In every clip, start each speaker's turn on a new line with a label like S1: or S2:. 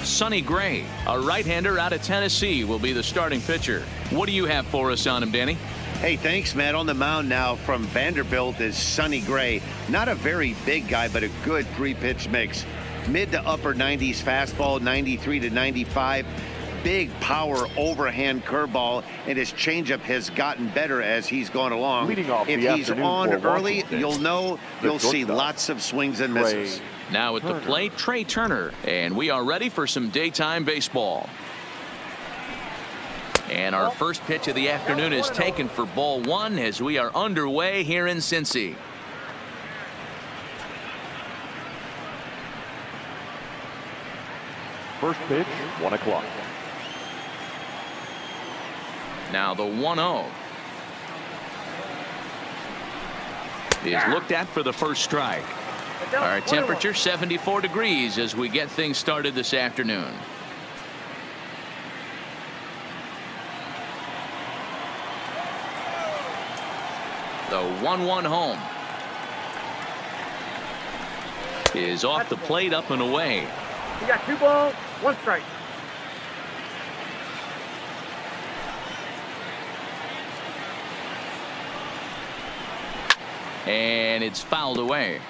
S1: Sonny Gray, a right-hander out of Tennessee, will be the starting pitcher. What do you have for us on him, Danny?
S2: Hey, thanks, Matt. On the mound now from Vanderbilt is Sonny Gray. Not a very big guy, but a good three-pitch mix. Mid to upper 90s fastball, 93 to 95. Big power overhand curveball, and his changeup has gotten better as he's gone along. If he's on early, you'll see lots of swings and misses.
S1: Now at the plate, Trey Turner, and we are ready for some daytime baseball. And our first pitch of the afternoon is taken for ball one as we are underway here in Cincy.
S3: First pitch, 1 o'clock.
S1: Now the 1-0 is looked at for the first strike. Our temperature 74 degrees as we get things started this afternoon. The 1-1 home is off the plate, up and away.
S4: You got 2 balls, 1 strike.
S1: And it's fouled away.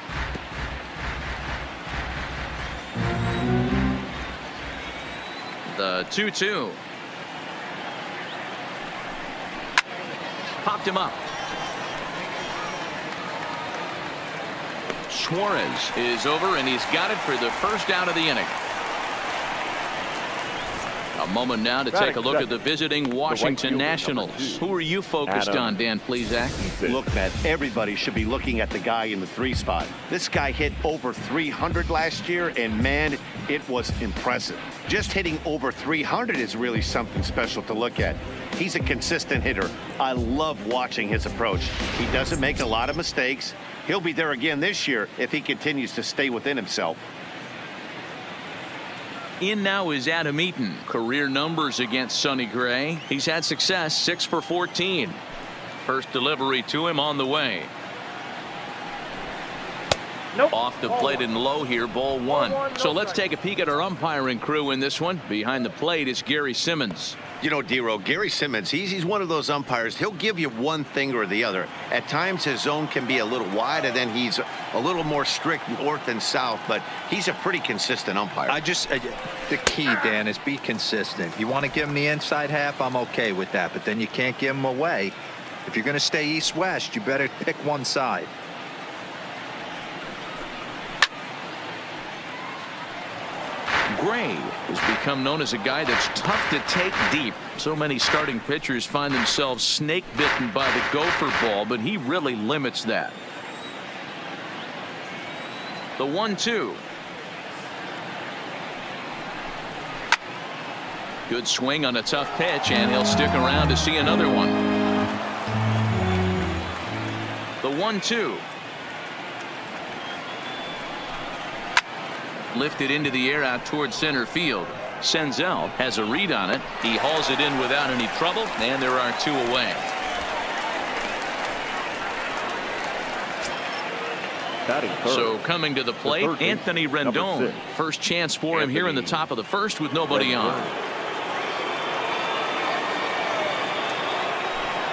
S1: The 2-2. Popped him up. Suarez is over, and he's got it for the first out of the inning. A moment now to take a look at the visiting Washington Nationals. Who are you focused on, Dan Plesac?
S2: Look, Matt, everybody should be looking at the guy in the 3 spot. This guy hit over 300 last year, and man, it was impressive. Just hitting over 300 is really something special to look at. He's a consistent hitter. I love watching his approach. He doesn't make a lot of mistakes. He'll be there again this year if he continues to stay within himself.
S1: In now is Adam Eaton. Career numbers against Sonny Gray. He's had success, 6 for 14. First delivery to him on the way.
S4: Nope.
S1: Off the plate and low here, ball 1. So let's take a peek at our umpiring crew in this one. Behind the plate is Gary Simmons.
S2: You know, Dero, Gary Simmons, he's one of those umpires. He'll give you one thing or the other. At times his zone can be a little wide, and then he's a little more strict north and south, but he's a pretty consistent umpire.
S5: The key, Dan, is be consistent. You want to give him the inside half, I'm okay with that, but then you can't give him away. If you're going to stay east-west, you better pick one side.
S1: Gray has become known as a guy that's tough to take deep. So many starting pitchers find themselves snake bitten by the gopher ball, but he really limits that. The 1-2. Good swing on a tough pitch, and he'll stick around to see another one. The 1-2. Lifted into the air out towards center field. Senzel has a read on it. He hauls it in without any trouble, and there are 2 away. So coming to the plate, Anthony Rendon. First chance for him here in the top of the first with nobody on.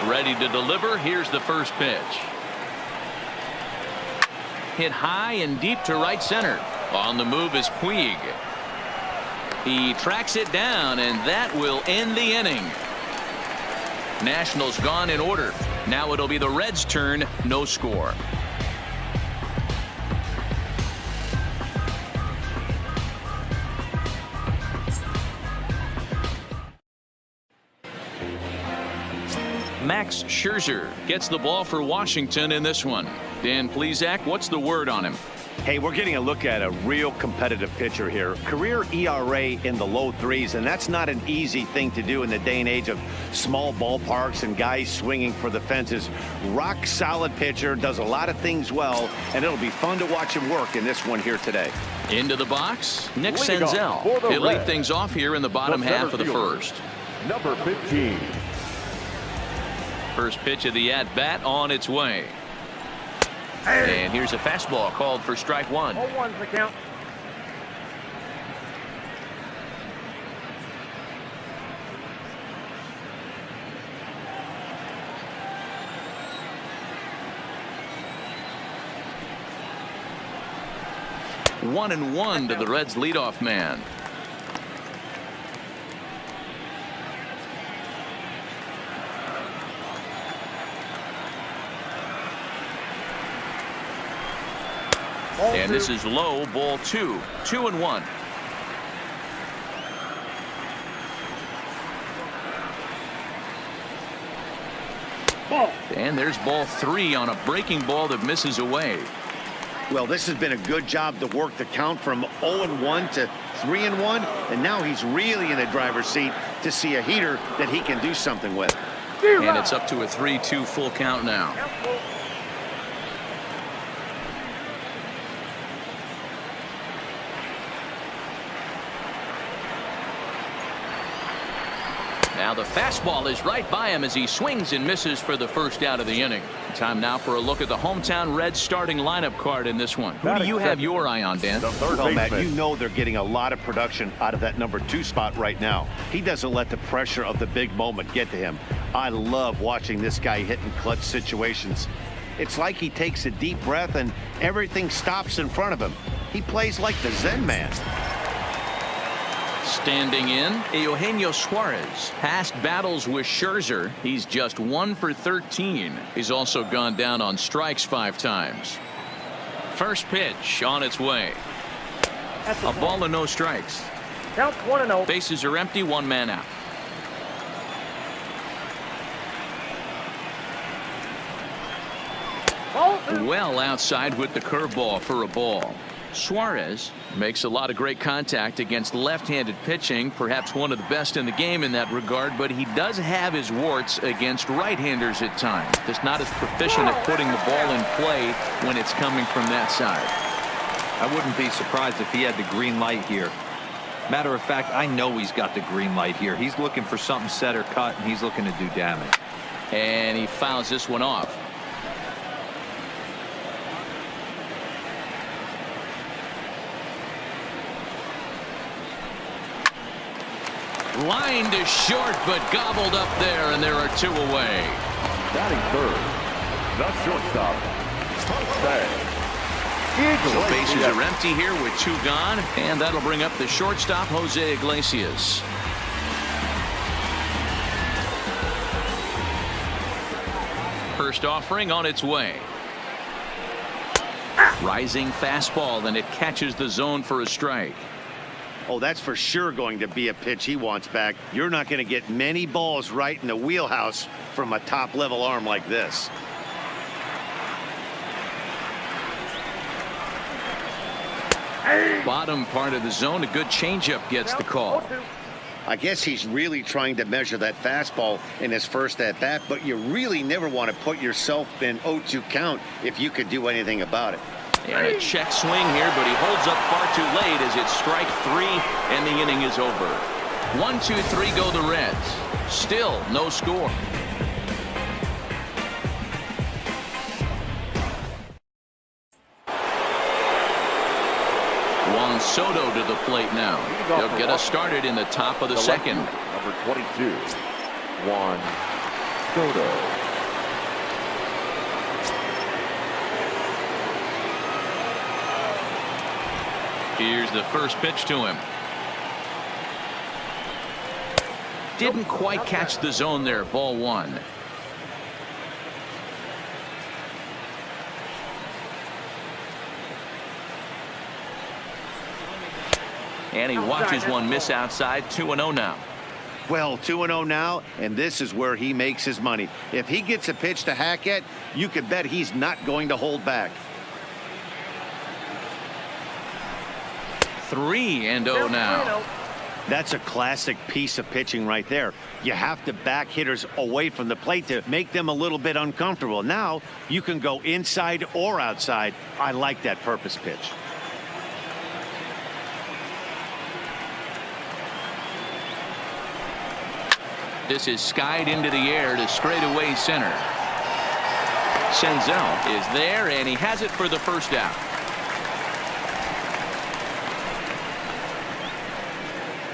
S1: Ready to deliver. Here's the first pitch. Hit high and deep to right center. On the move is Puig. He tracks it down, and that will end the inning. Nationals gone in order. Now it'll be the Reds' turn. No score. Max Scherzer gets the ball for Washington in this one. Dan Plesac, what's the word on him?
S2: Hey, we're getting a look at a real competitive pitcher here. Career ERA in the low 3s, and that's not an easy thing to do in the day and age of small ballparks and guys swinging for the fences. Rock solid pitcher, does a lot of things well, and it'll be fun to watch him work in this one here today.
S1: Into the box, Nick Senzel. He'll lead things off here in the bottom half of the first.
S3: Number 15.
S1: First pitch of the at-bat on its way. And here's a fastball called for strike 1.
S4: 0-1's the count.
S1: 1-1 to the Reds leadoff man. And this is low, ball 2. 2-1. And there's ball 3 on a breaking ball that misses away.
S2: Well, this has been a good job to work the count from 0-1 to 3-1, and now he's really in the driver's seat to see a heater that he can do something with.
S1: And it's up to a 3-2 full count now. Now the fastball is right by him as he swings and misses for the first out of the inning. Time now for a look at the hometown Reds starting lineup card in this one. Who do you have your eye on, Dan?
S2: Well, Matt, you know they're getting a lot of production out of that number 2 spot right now. He doesn't let the pressure of the big moment get to him. I love watching this guy hit in clutch situations. It's like he takes a deep breath and everything stops in front of him. He plays like the Zen man.
S1: Standing in, Eugenio Suarez. Past battles with Scherzer, he's just 1 for 13. He's also gone down on strikes 5 times. First pitch on its way. A ball and no strikes.
S4: Count 1-0.
S1: Bases are empty, 1 man out. Well outside with the curveball for a ball. Suarez makes a lot of great contact against left-handed pitching, perhaps one of the best in the game in that regard, but he does have his warts against right-handers at times. Just not as proficient at putting the ball in play when it's coming from that side.
S5: I wouldn't be surprised if he had the green light here. Matter of fact, I know he's got the green light here. He's looking for something set or cut, and he's looking to do damage.
S1: And he fouls this one off. Line to short, but gobbled up there, and there are 2 away.
S3: Batting third, the shortstop,
S1: So bases are empty here with 2 gone, and that'll bring up the shortstop, Jose Iglesias. First offering on its way. Rising fastball, and it catches the zone for a strike.
S2: Oh, that's for sure going to be a pitch he wants back. You're not going to get many balls right in the wheelhouse from a top-level arm like this.
S1: Bottom part of the zone, a good changeup gets the call.
S2: I guess he's really trying to measure that fastball in his first at-bat, but you really never want to put yourself in 0-2 count if you could do anything about it.
S1: And a check swing here, but he holds up far too late as it's strike 3 and the inning is over. 1, 2, 3 go the Reds. Still no score. Juan Soto to the plate now. He'll get us started in the top of the second.
S3: Number 22, Juan Soto.
S1: Here's the first pitch to him. Didn't quite catch the zone there. Ball 1. And he watches one miss outside. 2-0 now.
S2: Well, 2-0 now, and this is where he makes his money. If he gets a pitch to hack at, you can bet he's not going to hold back.
S1: 3-0 now.
S2: That's a classic piece of pitching right there. You have to back hitters away from the plate to make them a little bit uncomfortable. Now you can go inside or outside. I like that purpose pitch.
S1: This is skied into the air to straightaway center. Senzel is there, and he has it for the first out.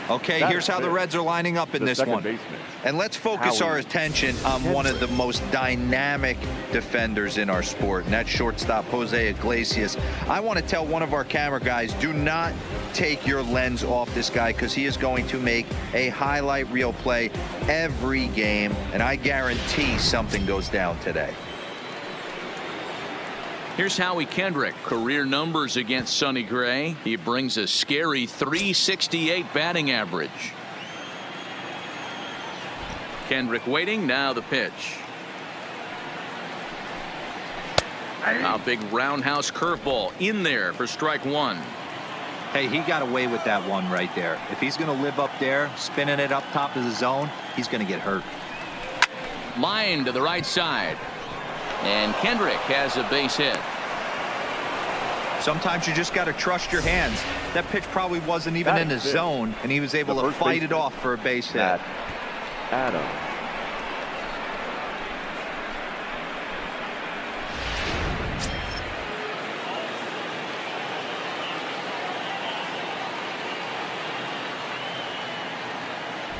S5: Okay, here's how the Reds are lining up in this one. And let's focus our attention on one of the most dynamic defenders in our sport, and that's shortstop Jose Iglesias. I want to tell one of our camera guys, do not take your lens off this guy, because he is going to make a highlight reel play every game, and I guarantee something goes down today.
S1: Here's Howie Kendrick. Career numbers against Sonny Gray. He brings a scary .368 batting average. Kendrick waiting. Now the pitch. A big roundhouse curveball in there for strike one.
S5: Hey, he got away with that one right there. If he's going to live up there, spinning it up top of the zone, he's going to get hurt.
S1: Line to the right side. And Kendrick has a base hit.
S5: Sometimes you just got to trust your hands. That pitch probably wasn't even in the zone, and he was able to fight it off for a base hit.
S3: Adam.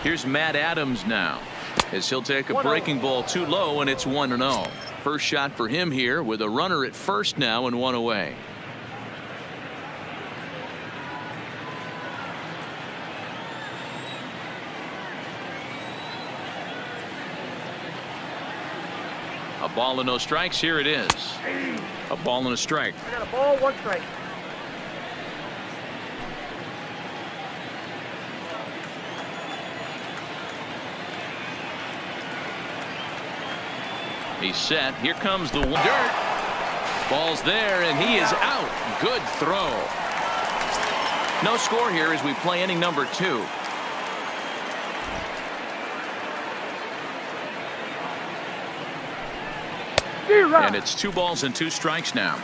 S1: Here's Matt Adams now, as he'll take a breaking ball too low, and it's 1-0. First shot for him here, with a runner at first now and one away. A ball and no strikes. Here it is. A ball and a strike.
S4: I got a ball, 1 strike.
S1: He's set. Here comes the dirt. Ball's there, and he is out. Good throw. No score here as we play inning number 2. And it's 2 balls and 2 strikes now.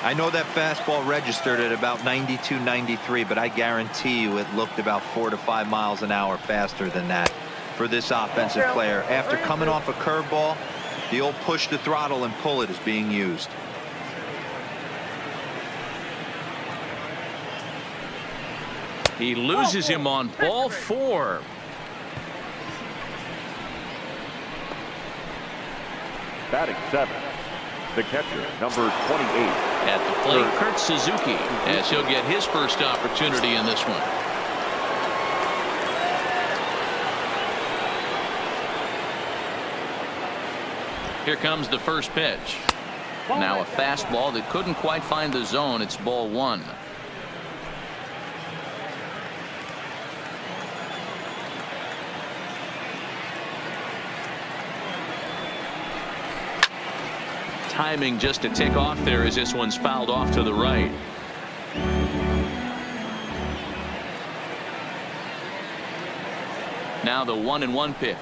S5: I know that fastball registered at about 92, 93, but I guarantee you it looked about 4 to 5 miles an hour faster than that for this offensive player. After coming off a curveball, the old push the throttle and pull it is being used.
S1: He loses him on ball 4.
S3: Batting 7, the catcher, number 28.
S1: At the plate, Kurt Suzuki, as he'll get his first opportunity in this one. Here comes the first pitch. Now a fastball that couldn't quite find the zone. It's ball 1. Timing just to tick off there as this one's fouled off to the right. Now the 1-1 pitch.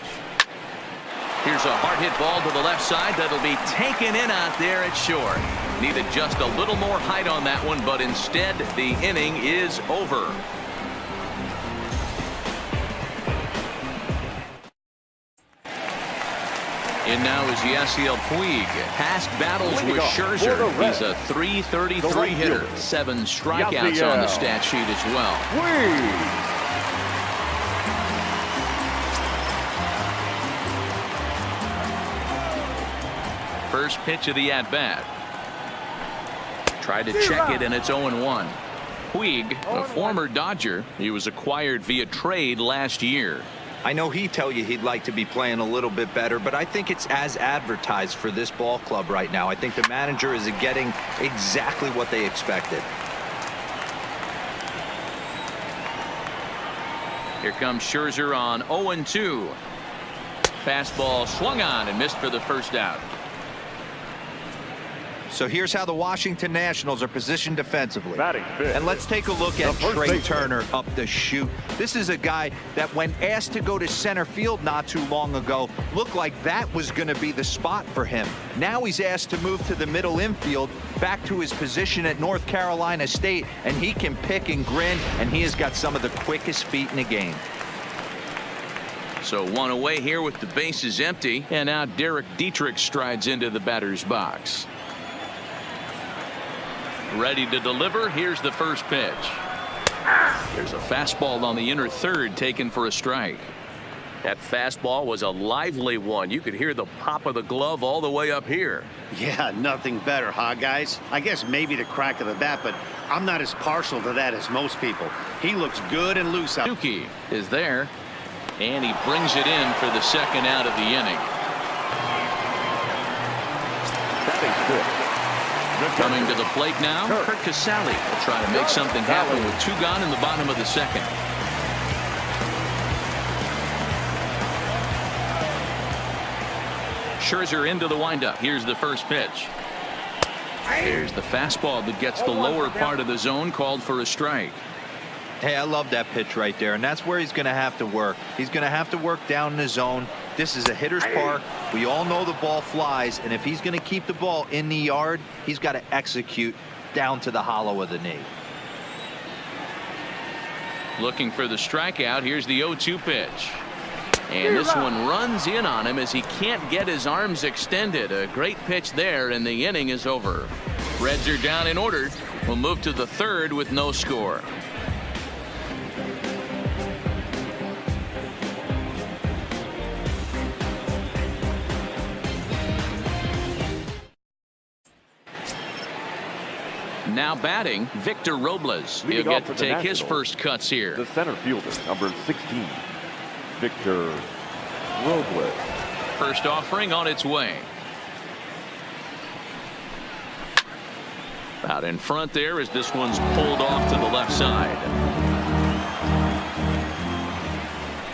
S1: Here's a hard hit ball to the left side that'll be taken in out there at short. Needed just a little more height on that one, but instead the inning is over. And now is Yasiel Puig. Past battles with Scherzer. He's a .333 hitter. 7 strikeouts on the stat sheet as well. First pitch of the at-bat. Tried to check it, and it's 0-1. Puig, a former Dodger. He was acquired via trade last year.
S5: I know he'd tell you he'd like to be playing a little bit better, but I think it's as advertised for this ball club right now. I think the manager is getting exactly what they expected.
S1: Here comes Scherzer on 0-2. Fastball swung on and missed for the first out.
S5: So here's how the Washington Nationals are positioned defensively. And let's take a look at Trey Turner up the chute. This is a guy that, when asked to go to center field not too long ago, looked like that was going to be the spot for him. Now he's asked to move to the middle infield, back to his position at North Carolina State, and he can pick and grin, and he has got some of the quickest feet in the game.
S1: So 1 away here with the bases empty, and now Derek Dietrich strides into the batter's box. Ready to deliver. Here's the first pitch. There's a fastball on the inner third taken for a strike.
S6: That fastball was a lively one. You could hear the pop of the glove all the way up here.
S2: Yeah, nothing better, huh, guys? I guess maybe the crack of the bat, but I'm not as partial to that as most people. He looks good and loose out.
S1: Suzuki is there, and he brings it in for the second out of the inning. Coming to the plate now, CURT CASALI will try to make something happen with 2 gone in the bottom of the second. Scherzer into the windup. Here's the first pitch. Here's the fastball that gets the lower part of the zone, called for a strike.
S5: Hey, I love that pitch right there, and that's where he's going to have to work. He's going to have to work down in the zone. This is a hitter's park. We all know the ball flies, and if he's going to keep the ball in the yard, he's got to execute down to the hollow of the knee.
S1: Looking for the strikeout. Here's the 0-2 pitch. And this one runs in on him as he can't get his arms extended. A great pitch there, and the inning is over. Reds are down in order. We'll move to the third with no score. Now batting, Victor Robles. He'll get to take his first cuts here.
S3: The center fielder, number 16, Victor Robles.
S1: First offering on its way. Out in front there as this one's pulled off to the left side.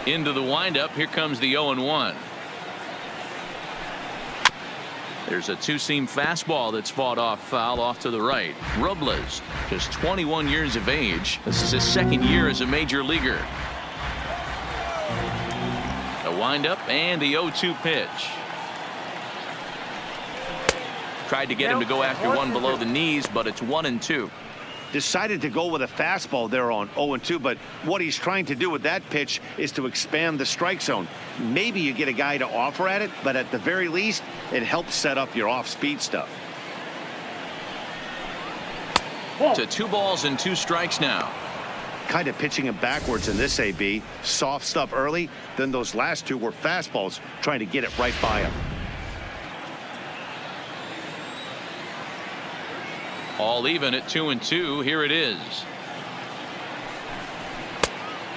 S1: Into the windup. Here comes the 0-1. There's a 2-seam fastball that's fought off foul off to the right. Robles, just 21 years of age. This is his second year as a major leaguer. A windup and the 0-2 pitch. Tried to get him to go after one below the knees, but it's 1-2.
S2: Decided to go with a fastball there on 0-2, but what he's trying to do with that pitch is to expand the strike zone. Maybe you get a guy to offer at it, but at the very least, it helps set up your off-speed stuff.
S1: To 2 balls and 2 strikes now.
S2: Kind of pitching him backwards in this AB. Soft stuff early, then those last 2 were fastballs, trying to get it right by him.
S1: All even at 2-2. Here it is.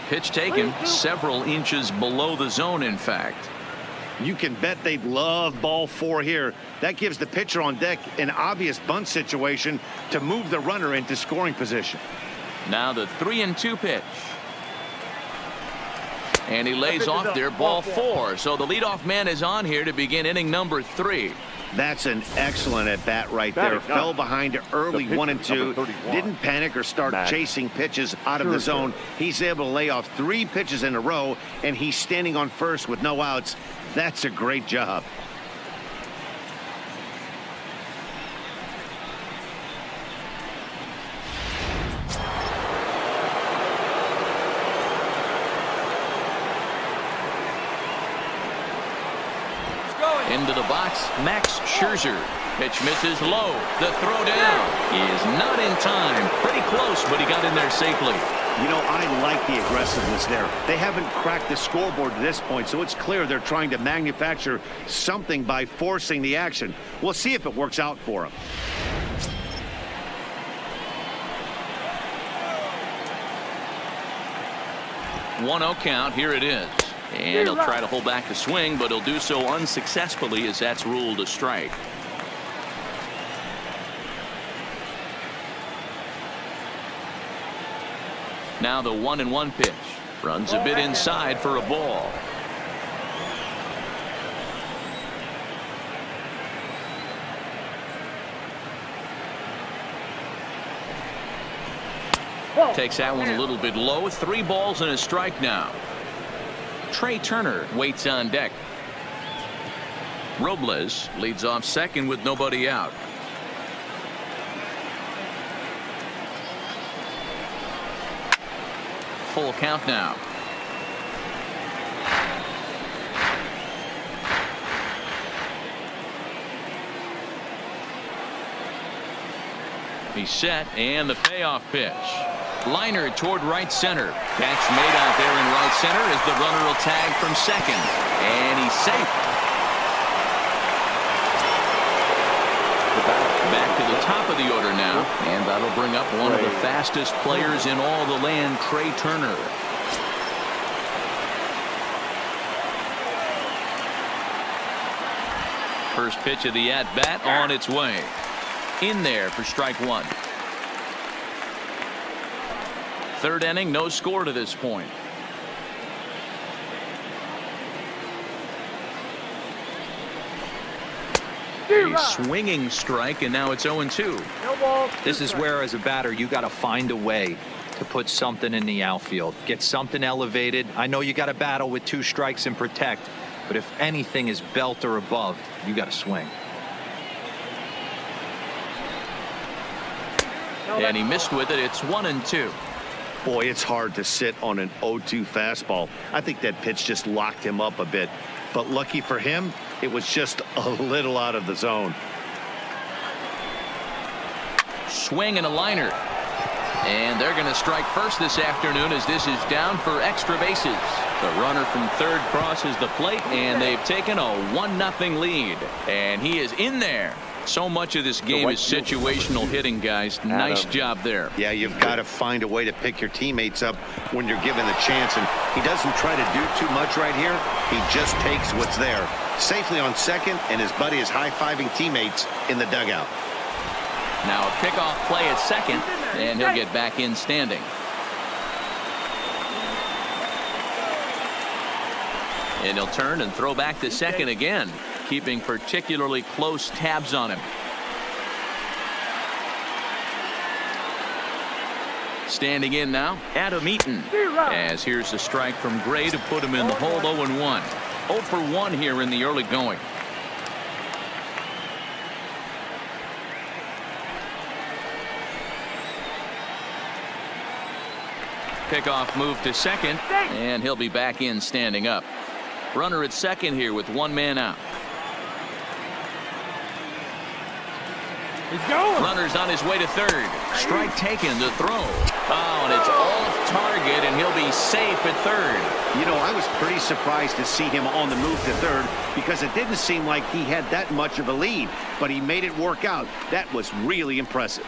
S1: Pitch taken several inches below the zone, in fact.
S2: You can bet they'd love ball 4 here. That gives the pitcher on deck an obvious bunt situation to move the runner into scoring position.
S1: Now the 3-2 pitch. And he lays off there, ball 4. So the leadoff man is on here to begin inning number 3.
S2: That's an excellent at bat right there. Fell behind early 1-2. Didn't panic or start chasing pitches out of the zone. He's able to lay off 3 pitches in a row, and he's standing on first with no outs. That's a great job.
S1: Into the box, Max Scherzer. Pitch misses low. The throw down is not in time. Pretty close, but he got in there safely.
S2: You know, I like the aggressiveness there. They haven't cracked the scoreboard to this point, so it's clear they're trying to manufacture something by forcing the action. We'll see if it works out for them.
S1: One-0 count. Here it is. And he'll try to hold back the swing, but he'll do so unsuccessfully as that's ruled a strike. Now the 1-1 pitch. Runs a bit inside for a ball. Takes that one a little bit low. 3 balls and a strike now. Trey Turner waits on deck. Robles leads off second with nobody out. Full count now. He's set, and the payoff pitch. Liner toward right center. Catch made out there in right center as the runner will tag from second. And he's safe. Back to the top of the order now. And that'll bring up one of the fastest players in all the land, TREA Turner. First pitch of the at-bat on its way. In there for strike one. Third inning, no score to this point. A swinging strike, and now it's 0-2.
S4: No ball.
S5: This is where, as a batter, you got to find a way to put something in the outfield. Get something elevated. I know you got to battle with 2 strikes and protect, but if anything is belt or above, you got to swing.
S1: And he missed with it. It's 1-2.
S2: Boy, it's hard to sit on an 0-2 fastball. I think that pitch just locked him up a bit. But lucky for him, it was just a little out of the zone.
S1: Swing and a liner. And they're going to strike first this afternoon as this is down for extra bases. The runner from third crosses the plate, and they've taken a 1-0 lead. And he is in there. So much of this game is situational hitting, guys. Nice job there.
S2: Yeah, you've got to find a way to pick your teammates up when you're given the chance. And he doesn't try to do too much right here. He just takes what's there. Safely on second, and his buddy is high-fiving teammates in the dugout.
S1: Now a pickoff play at second, and he'll get back in standing. And he'll turn and throw back to second again, keeping particularly close tabs on him. Standing in now, EATON. As here's a strike from Gray to put him in the hole. 0-1. 0 for 1 here in the early going. Pickoff move to second, and he'll be back in standing up. Runner at second here with 1 man out.
S4: He's going.
S1: Runner's on his way to third. Strike taken to throw. Oh, and it's off target, and he'll be safe at third.
S2: You know, I was pretty surprised to see him on the move to third because it didn't seem like he had that much of a lead, but he made it work out. That was really impressive.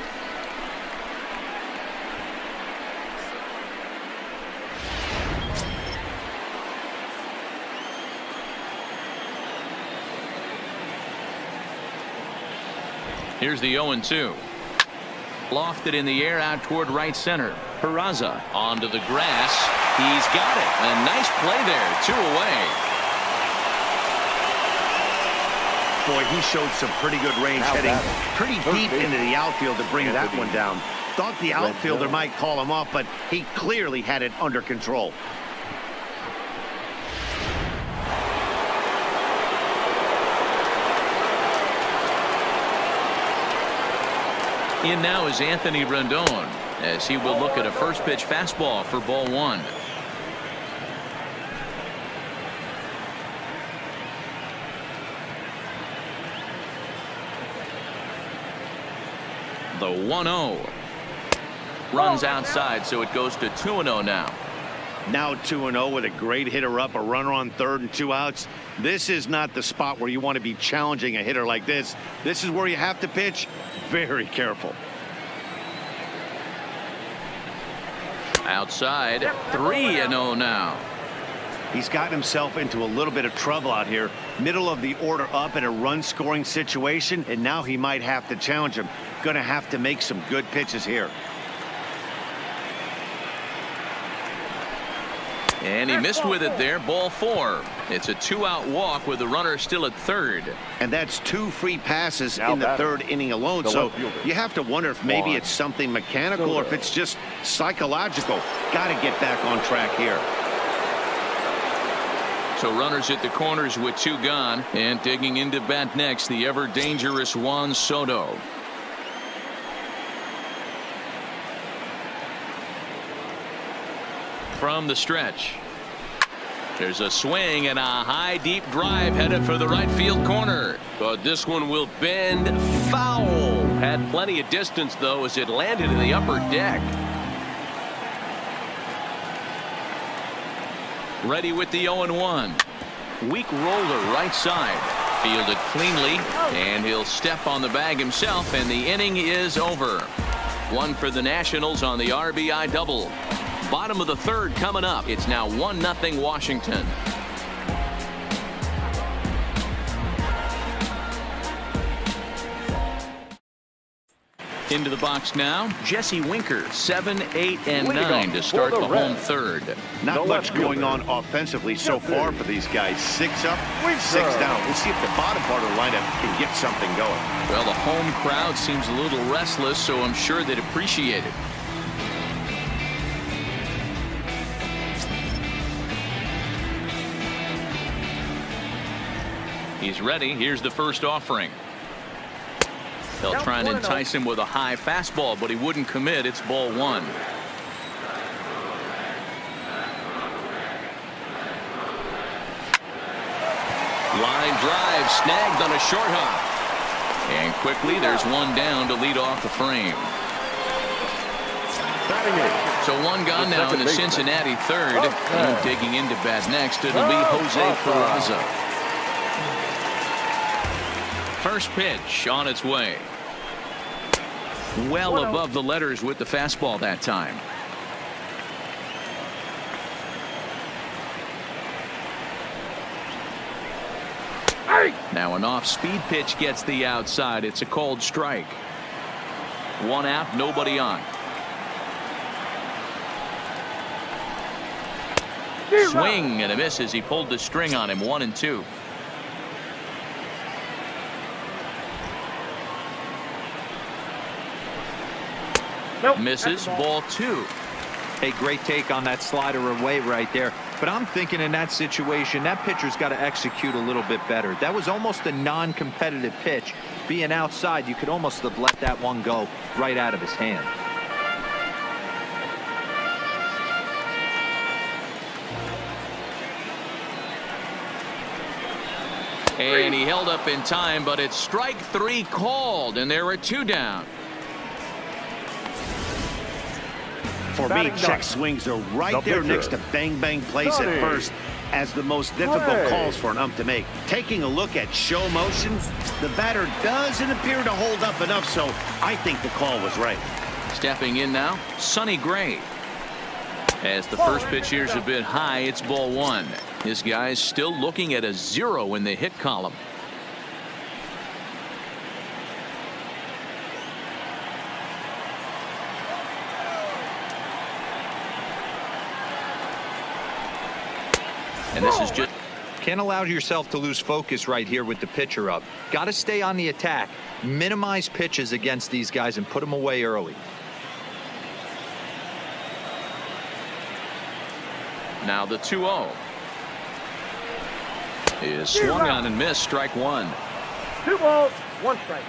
S1: Here's the 0-2. Lofted in the air out toward right center. Peraza onto the grass. He's got it. A nice play there. 2 away.
S2: Boy, he showed some pretty good range heading pretty deep into the outfield to bring that one down. Thought the outfielder might call him off, but he clearly had it under control.
S1: In now is Anthony Rendon as he will look at a first pitch fastball for ball 1. The 1-0 runs outside, so it goes to 2-0 now.
S2: Now 2-0 with a great hitter up, a runner on third and 2 outs. This is not the spot where you want to be challenging a hitter like this. This is where you have to pitch very careful.
S1: Outside, 3-0 now.
S2: He's gotten himself into a little bit of trouble out here. Middle of the order up in a run-scoring situation, and now he might have to challenge him. Going to have to make some good pitches here.
S1: And he missed with it there. Ball 4. It's a 2-out walk with the runner still at third.
S2: And that's 2 free passes in the third inning alone. So you have to wonder if maybe it's something mechanical or if it's just psychological. Got to get back on track here.
S1: So runners at the corners with 2 gone, and digging into bat next, the ever dangerous Juan Soto. From the stretch, there's a swing and a high deep drive headed for the right field corner,
S6: but this one will bend foul. Had plenty of distance though as it landed in the upper deck.
S1: Ready with the 0-1. Weak roller right side. Fielded cleanly, and he'll step on the bag himself, and the inning is over. One for the Nationals on the RBI double. Bottom of the third coming up. It's now 1-0 Washington. Into the box now, Jesse Winker, 7, 8, and 9 to start the home third.
S2: Not much going on offensively so far for these guys. 6 up, 6 down. We'll see if the bottom part of the lineup can get something going.
S1: Well, the home crowd seems a little restless, so I'm sure they'd appreciate it. He's ready. Here's the first offering. They'll try and entice him with a high fastball, but he wouldn't commit. It's ball 1. Line drive snagged on a short hop. And quickly there's one down to lead off the frame. So one gone now in the Cincinnati third. And digging into bat next, it'll be Jose Peraza. First pitch on its way. Well above the letters with the fastball that time. Now an off-speed pitch gets the outside. It's a called strike. 1 out, nobody on. Swing and a miss as he pulled the string on him. 1-2. Misses, ball 2.
S5: Hey, great take on that slider away right there. But I'm thinking in that situation, that pitcher's got to execute a little bit better. That was almost a non-competitive pitch. Being outside, you could almost have let that one go right out of his hand.
S1: And he held up in time, but it's strike 3 called, and there are 2 down.
S2: For me, check swings are right there next to bang plays at first as the most difficult calls for an ump to make. Taking a look at show motion, the batter doesn't appear to hold up enough, so I think the call was right.
S1: Stepping in now, Sonny Gray. As the first pitch here's a bit high, it's ball 1. This guy's still looking at a 0 in the hit column. And this is just
S5: can't allow yourself to lose focus right here with the pitcher up. Got to stay on the attack, minimize pitches against these guys and put them away early.
S1: Now the 2-0 is swung on and missed. Strike 1.
S4: 2 balls, 1 strike.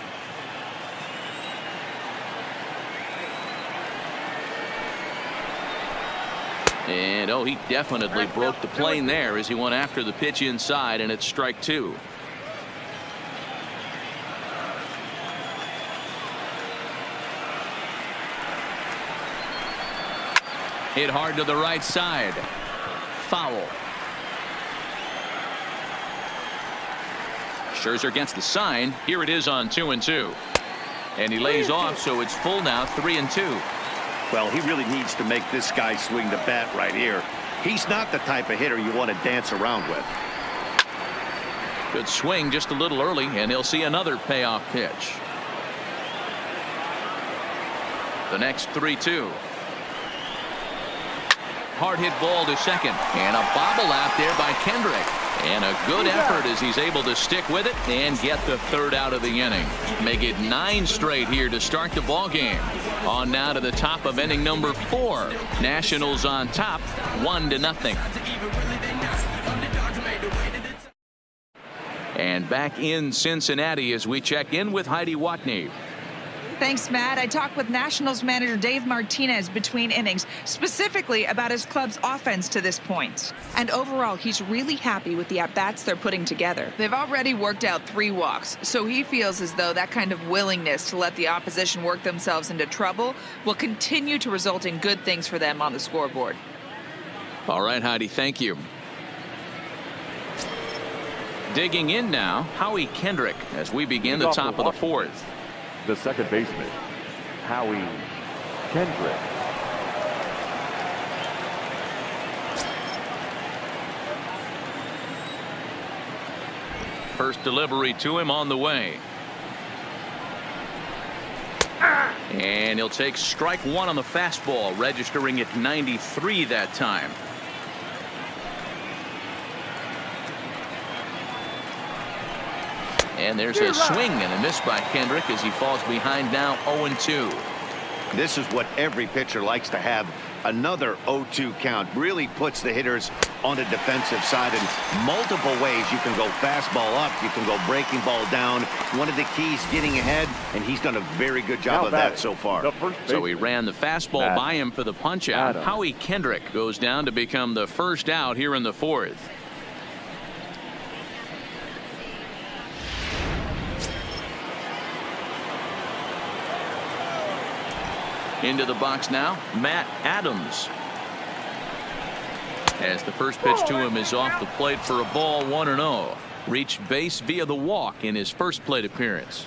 S1: And oh, he definitely broke the plane there as he went after the pitch inside, and it's strike 2. Hit hard to the right side. Foul. Scherzer gets the sign. Here it is on 2-2. And he lays off, so it's full now, 3-2.
S2: Well, he really needs to make this guy swing the bat right here. He's not the type of hitter you want to dance around with.
S1: Good swing just a little early, and he'll see another payoff pitch. The next 3-2. Hard hit ball to second, and a bobble out there by Kendrick. And a good effort as he's able to stick with it and get the third out of the inning. Make it 9 straight here to start the ball game. On now to the top of inning number 4. Nationals on top, 1-0. And back in Cincinnati as we check in with Heidi Watney.
S7: Thanks, Matt. I talked with Nationals manager Dave Martinez between innings, specifically about his club's offense to this point. And overall, he's really happy with the at-bats they're putting together. They've already worked out 3 walks, so he feels as though that kind of willingness to let the opposition work themselves into trouble will continue to result in good things for them on the scoreboard.
S1: All right, Heidi, thank you. Digging in now, Howie Kendrick, as we begin the top of the fourth.
S3: The second baseman, Howie Kendrick.
S1: First delivery to him on the way. And he'll take strike one on the fastball, registering at 93 that time. And there's a swing and a miss by Kendrick as he falls behind now 0-2.
S2: This is what every pitcher likes to have. Another 0-2 count really puts the hitters on the defensive side in multiple ways. You can go fastball up, you can go breaking ball down. One of the keys, getting ahead, and he's done a very good job of that so far.
S1: So he ran the fastball by him for the punch out. Howie Kendrick goes down to become the first out here in the fourth. Into the box now, Matt Adams. As the first pitch to him is off the plate for a ball, 1-0. Reached base via the walk in his first plate appearance.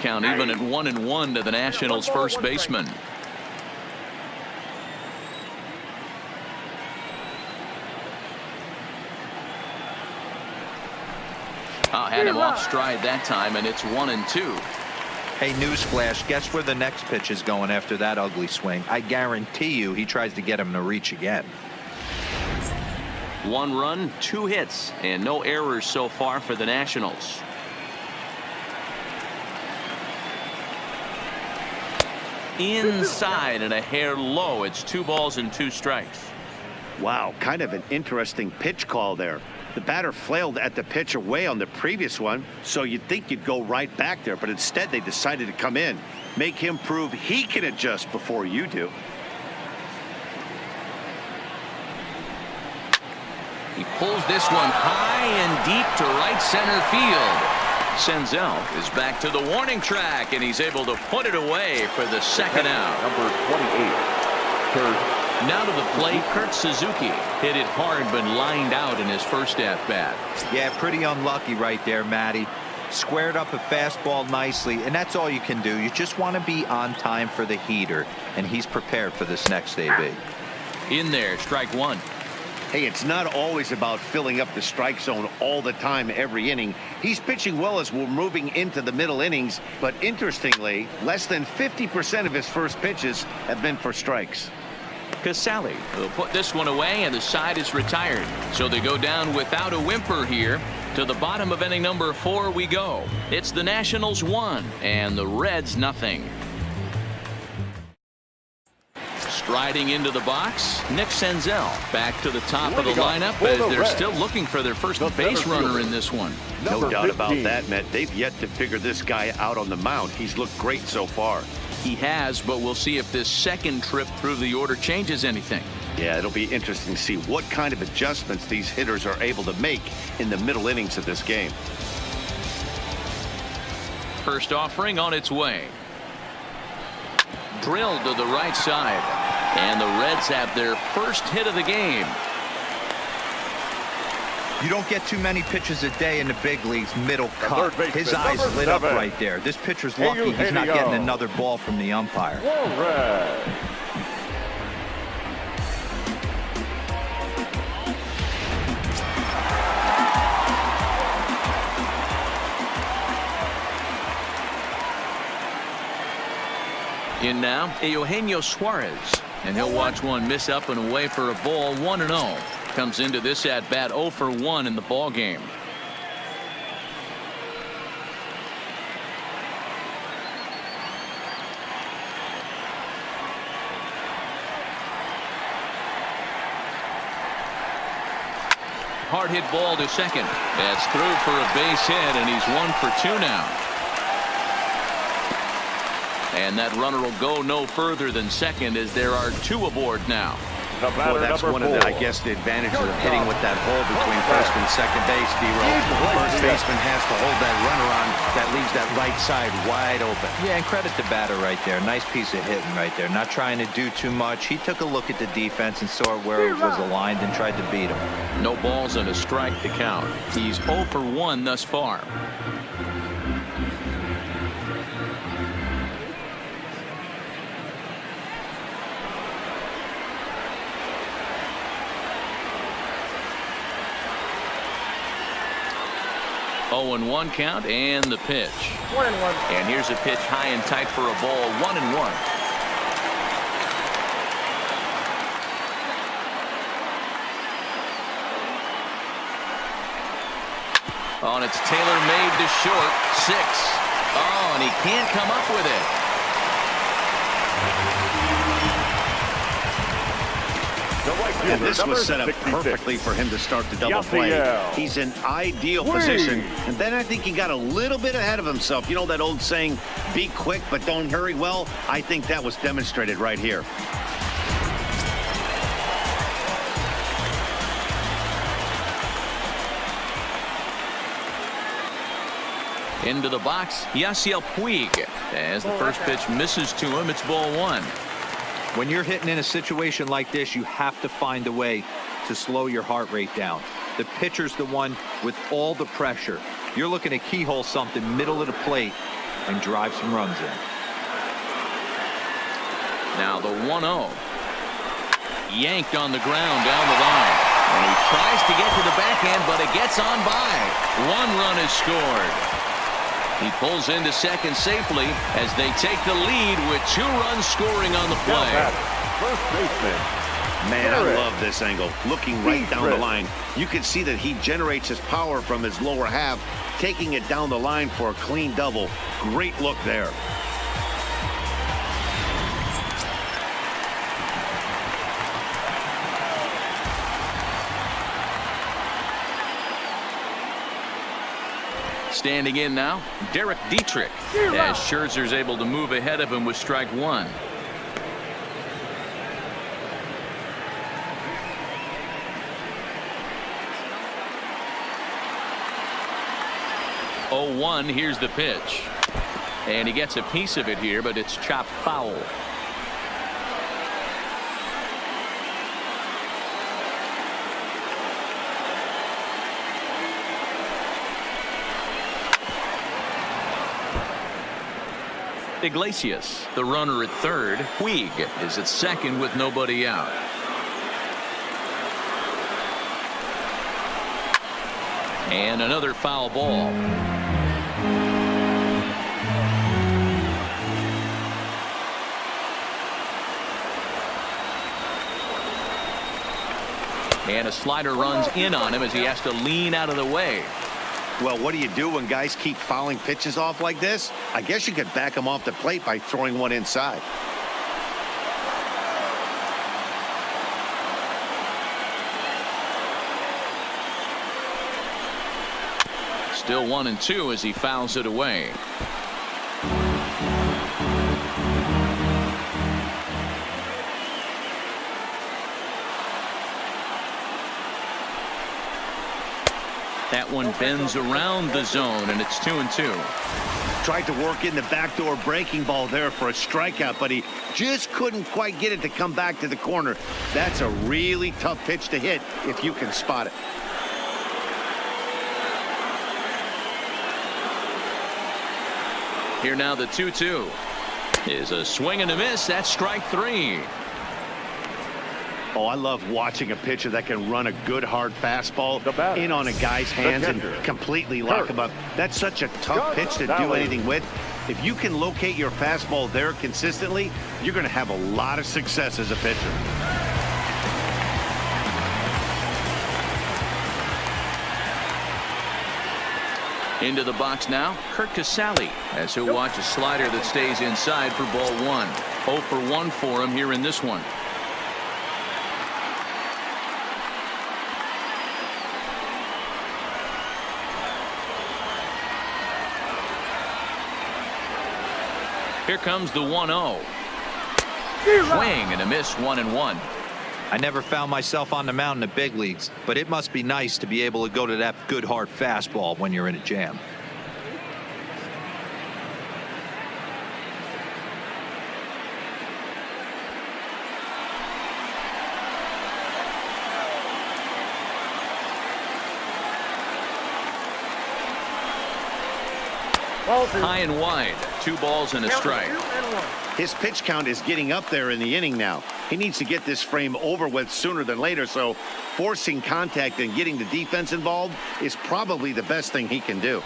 S1: Count even at 1-1 to the Nationals' first baseman. Had him off stride that time, and it's 1-2.
S5: Hey, newsflash, guess where the next pitch is going after that ugly swing? I guarantee you he tries to get him to reach again.
S1: 1 run, 2 hits, and no errors so far for the Nationals. Inside and a hair low. It's 2 balls and 2 strikes.
S2: Wow, kind of an interesting pitch call there. The batter flailed at the pitch away on the previous one, so you'd think you'd go right back there, but instead they decided to come in, make him prove he can adjust before you do.
S1: He pulls this one high and deep to right center field. Senzel is back to the warning track, and he's able to put it away for the second out.
S3: Number 28, CURT.
S1: Now to the plate, Kurt Suzuki. Hit it hard, but lined out in his first at-bat.
S5: Yeah, pretty unlucky right there, Matty. Squared up a fastball nicely, and that's all you can do. You just want to be on time for the heater, and he's prepared for this next AB.
S1: In there, strike one.
S2: Hey, it's not always about filling up the strike zone all the time every inning. He's pitching well as we're moving into the middle innings, but interestingly, less than 50% of his first pitches have been for strikes.
S1: CASALI will put this one away, and the side is retired. So they go down without a whimper here. To the bottom of inning number 4 we go. It's the Nationals 1 and the Reds nothing. Striding into the box, Nick Senzel back to the top of the lineup as they're still looking for their first base runner in this one.
S2: No doubt about that, Matt. They've yet to figure this guy out on the mound. He's looked great so far.
S1: He has, but we'll see if this second trip through the order changes anything.
S2: Yeah, it'll be interesting to see what kind of adjustments these hitters are able to make in the middle innings of this game.
S1: First offering on its way. Drilled to the right side. And the Reds have their first hit of the game.
S5: You don't get too many pitches a day in the big leagues, middle cut. His eyes lit up right there. This pitcher's lucky he's not getting another ball from the umpire.
S1: In now, Eugenio Suarez. And he'll watch one miss up and away for a ball, 1-0. Comes into this at bat 0 for 1 in the ball game. Hard hit ball to second. That's through for a base hit, and he's 1 for 2 now. And that runner will go no further than second as there are 2 aboard now.
S2: Well, that's one of the, I guess, the advantages of hitting with that hole between first and second base, D-Roll. First baseman has to hold that runner on that leaves that right side wide open.
S5: Yeah, and credit the batter right there. Nice piece of hitting right there. Not trying to do too much. He took a look at the defense and saw where it was aligned and tried to beat him.
S1: No balls and a strike to count. He's 0 for 1 thus far. Oh, and 1 count, and the pitch.
S4: 1-1.
S1: And here's a pitch high and tight for a ball. 1-1. Oh, and it's tailor-made to short. 6. Oh, and he can't come up with it.
S2: And this was set up perfectly for him to start the double play. He's in ideal position. And then I think he got a little bit ahead of himself. You know that old saying, be quick but don't hurry? Well, I think that was demonstrated right here.
S1: Into the box, Yasiel Puig. As the first pitch misses to him, it's ball 1.
S5: When you're hitting in a situation like this, you have to find a way to slow your heart rate down. The pitcher's the one with all the pressure. You're looking to keyhole something middle of the plate and drive some runs in.
S1: Now the 1-0. Yanked on the ground down the line. And he tries to get to the backhand, but it gets on by. 1 run is scored. He pulls into second safely as they take the lead with 2 runs scoring on the play.
S3: First baseman.
S2: Man, I love this angle. Looking right down the line, you can see that he generates his power from his lower half, taking it down the line for a clean double. Great look there.
S1: Standing in now, DIETRICH, as Scherzer's able to move ahead of him with strike 1. Oh, 1, here's the pitch. And he gets a piece of it here, but it's chopped foul. Iglesias, the runner at third. Puig is at second with nobody out. And another foul ball. And a slider runs in on him as he has to lean out of the way.
S2: Well, what do you do when guys keep fouling pitches off like this? I guess you could back them off the plate by throwing one inside.
S1: Still 1-2 as he fouls it away. That one bends around the zone, and it's 2-2.
S2: Tried to work in the backdoor breaking ball there for a strikeout, but he just couldn't quite get it to come back to the corner. That's a really tough pitch to hit if you can spot it.
S1: Here now the 2-2 is a swing and a miss. That's strike 3.
S2: Oh, I love watching a pitcher that can run a good hard fastball in on a guy's hands and completely lock him up. That's such a tough pitch to do anything with. If you can locate your fastball there consistently, you're going to have a lot of success as a pitcher.
S1: Into the box now, CURT CASALI, as he'll watch a slider that stays inside for ball 1. 0 for 1 for him here in this one. Here comes the 1-0. Swing and a miss, 1-1.
S5: I never found myself on the mound in the big leagues, but it must be nice to be able to go to that good hard fastball when you're in a jam.
S1: High and wide, 2 balls and a strike.
S2: His pitch count is getting up there in the inning now. He needs to get this frame over with sooner than later, so forcing contact and getting the defense involved is probably the best thing he can do.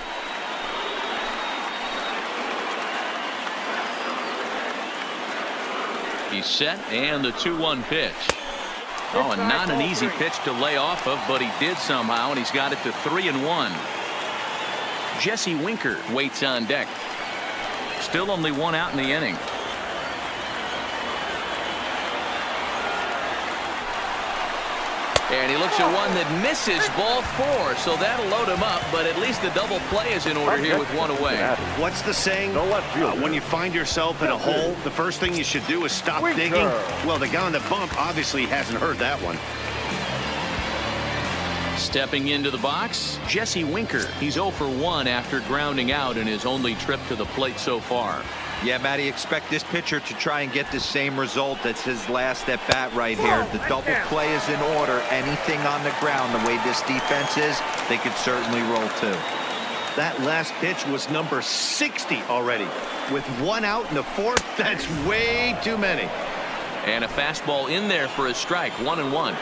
S1: He's set, and the 2-1 pitch. Oh, and not an easy pitch to lay off of, but he did somehow, and he's got it to 3-1. Jesse Winker waits on deck. Still only 1 out in the inning. And he looks at one that misses, ball 4, so that'll load him up, but at least the double play is in order here with 1 away.
S2: What's the saying? When you find yourself in a hole, the first thing you should do is stop digging. Well, the guy on the bump obviously hasn't heard that one.
S1: Stepping into the box, Jesse Winker. He's 0 for 1 after grounding out in his only trip to the plate so far.
S5: Yeah, Matty, expect this pitcher to try and get the same result as his last at bat right here. The double play is in order. Anything on the ground, the way this defense is, they could certainly roll too.
S2: That last pitch was number 60 already. With 1 out in the 4th, that's way too many.
S1: And a fastball in there for a strike, 1-1.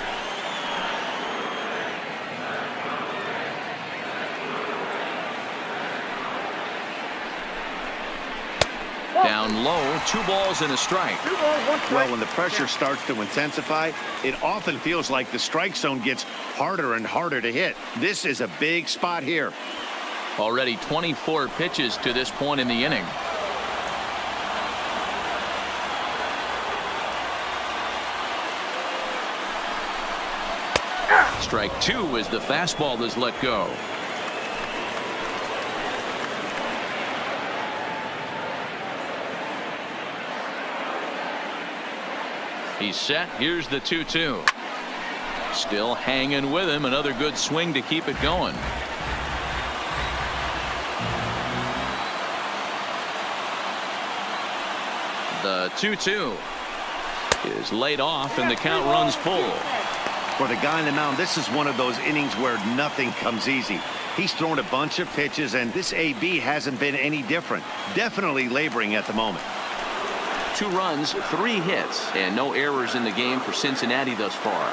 S1: Down low, 2 balls and a strike.
S2: Well, when the pressure starts to intensify, it often feels like the strike zone gets harder and harder to hit. This is a big spot here.
S1: Already 24 pitches to this point in the inning. Strike 2 as the fastball is let go. He's set. Here's the 2-2. Still hanging with him. Another good swing to keep it going. The 2-2 is laid off, and the count runs full.
S2: For the guy on the mound, this is one of those innings where nothing comes easy. He's thrown a bunch of pitches, and this AB hasn't been any different. Definitely laboring at the moment.
S1: 2 runs, 3 hits, and no errors in the game for Cincinnati thus far.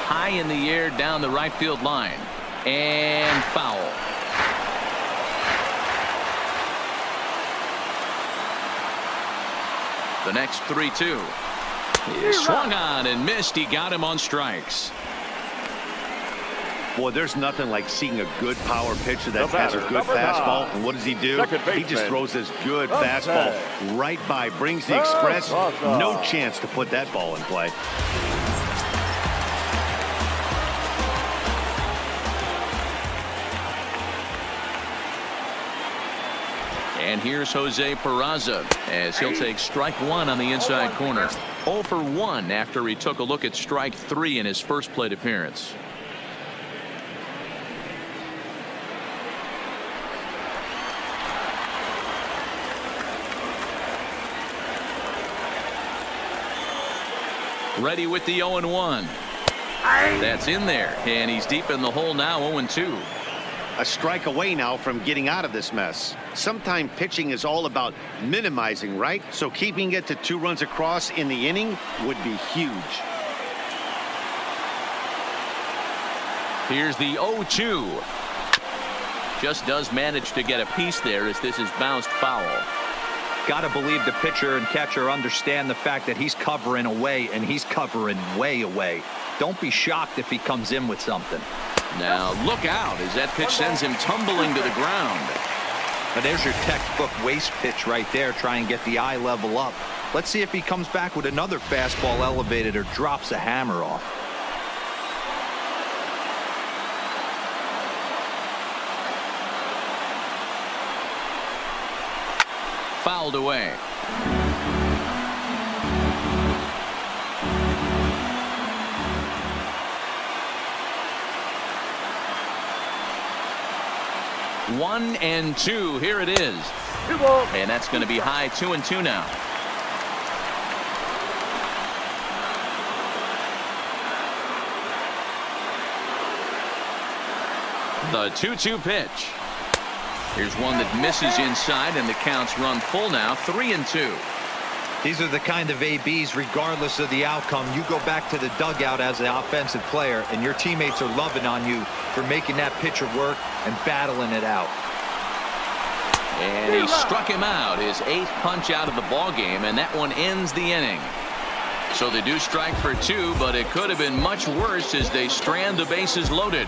S1: High in the air down the right field line, and foul. The next 3-2 is swung on and missed. He got him on strikes.
S2: Boy, there's nothing like seeing a good power pitcher that has a good fastball. And what does he do? He just throws this good fastball right by, brings the express. No chance to put that ball in play.
S1: And here's Jose Peraza as he'll take strike 1 on the inside corner. 0 for 1 after he took a look at strike 3 in his first plate appearance. Ready with the 0-1. That's in there, and he's deep in the hole now, 0-2.
S2: A strike away now from getting out of this mess. Sometimes pitching is all about minimizing, right? So keeping it to 2 runs across in the inning would be huge.
S1: Here's the 0-2. Just does manage to get a piece there as this is bounced foul.
S5: Got to believe the pitcher and catcher understand the fact that he's covering away, and he's covering way away. Don't be shocked if he comes in with something.
S1: Now look out as that pitch sends him tumbling to the ground.
S5: But there's your textbook waste pitch right there. Try and get the eye level up. Let's see if he comes back with another fastball elevated or drops a hammer off.
S1: Fouled away. 1-2. Here it is.
S4: 2 balls.
S1: And that's going to be high 2-2 now. The 2-2 pitch. Here's one that misses inside, and the counts run full now. 3-2.
S5: These are the kind of ABs, regardless of the outcome. You go back to the dugout as an offensive player, and your teammates are loving on you for making that pitcher work and battling it out.
S1: And he struck him out, his 8th punch out of the ball game, and that one ends the inning. So they do strike for 2, but it could have been much worse as they strand the bases loaded.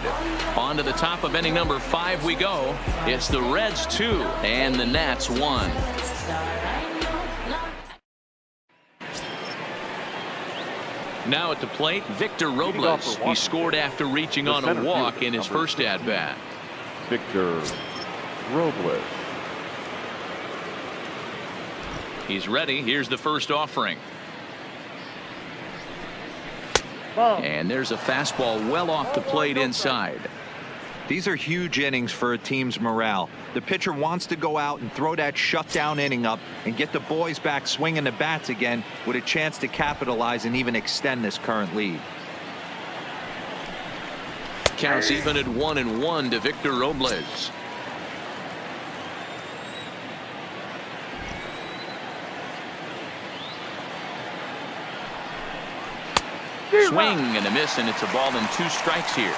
S1: On to the top of inning number 5 we go. It's the Reds 2 and the Nats 1. Now at the plate, Victor Robles. He scored after reaching on a walk in his first at-bat.
S3: Victor Robles.
S1: He's ready. Here's the first offering.
S4: Ball.
S1: And there's a fastball well off the plate inside.
S5: These are huge innings for a team's morale. The pitcher wants to go out and throw that shutdown inning up and get the boys back swinging the bats again with a chance to capitalize and even extend this current lead.
S1: Counts even at 1-1 to Victor Robles. Swing and a miss, and it's a ball and 2 strikes here.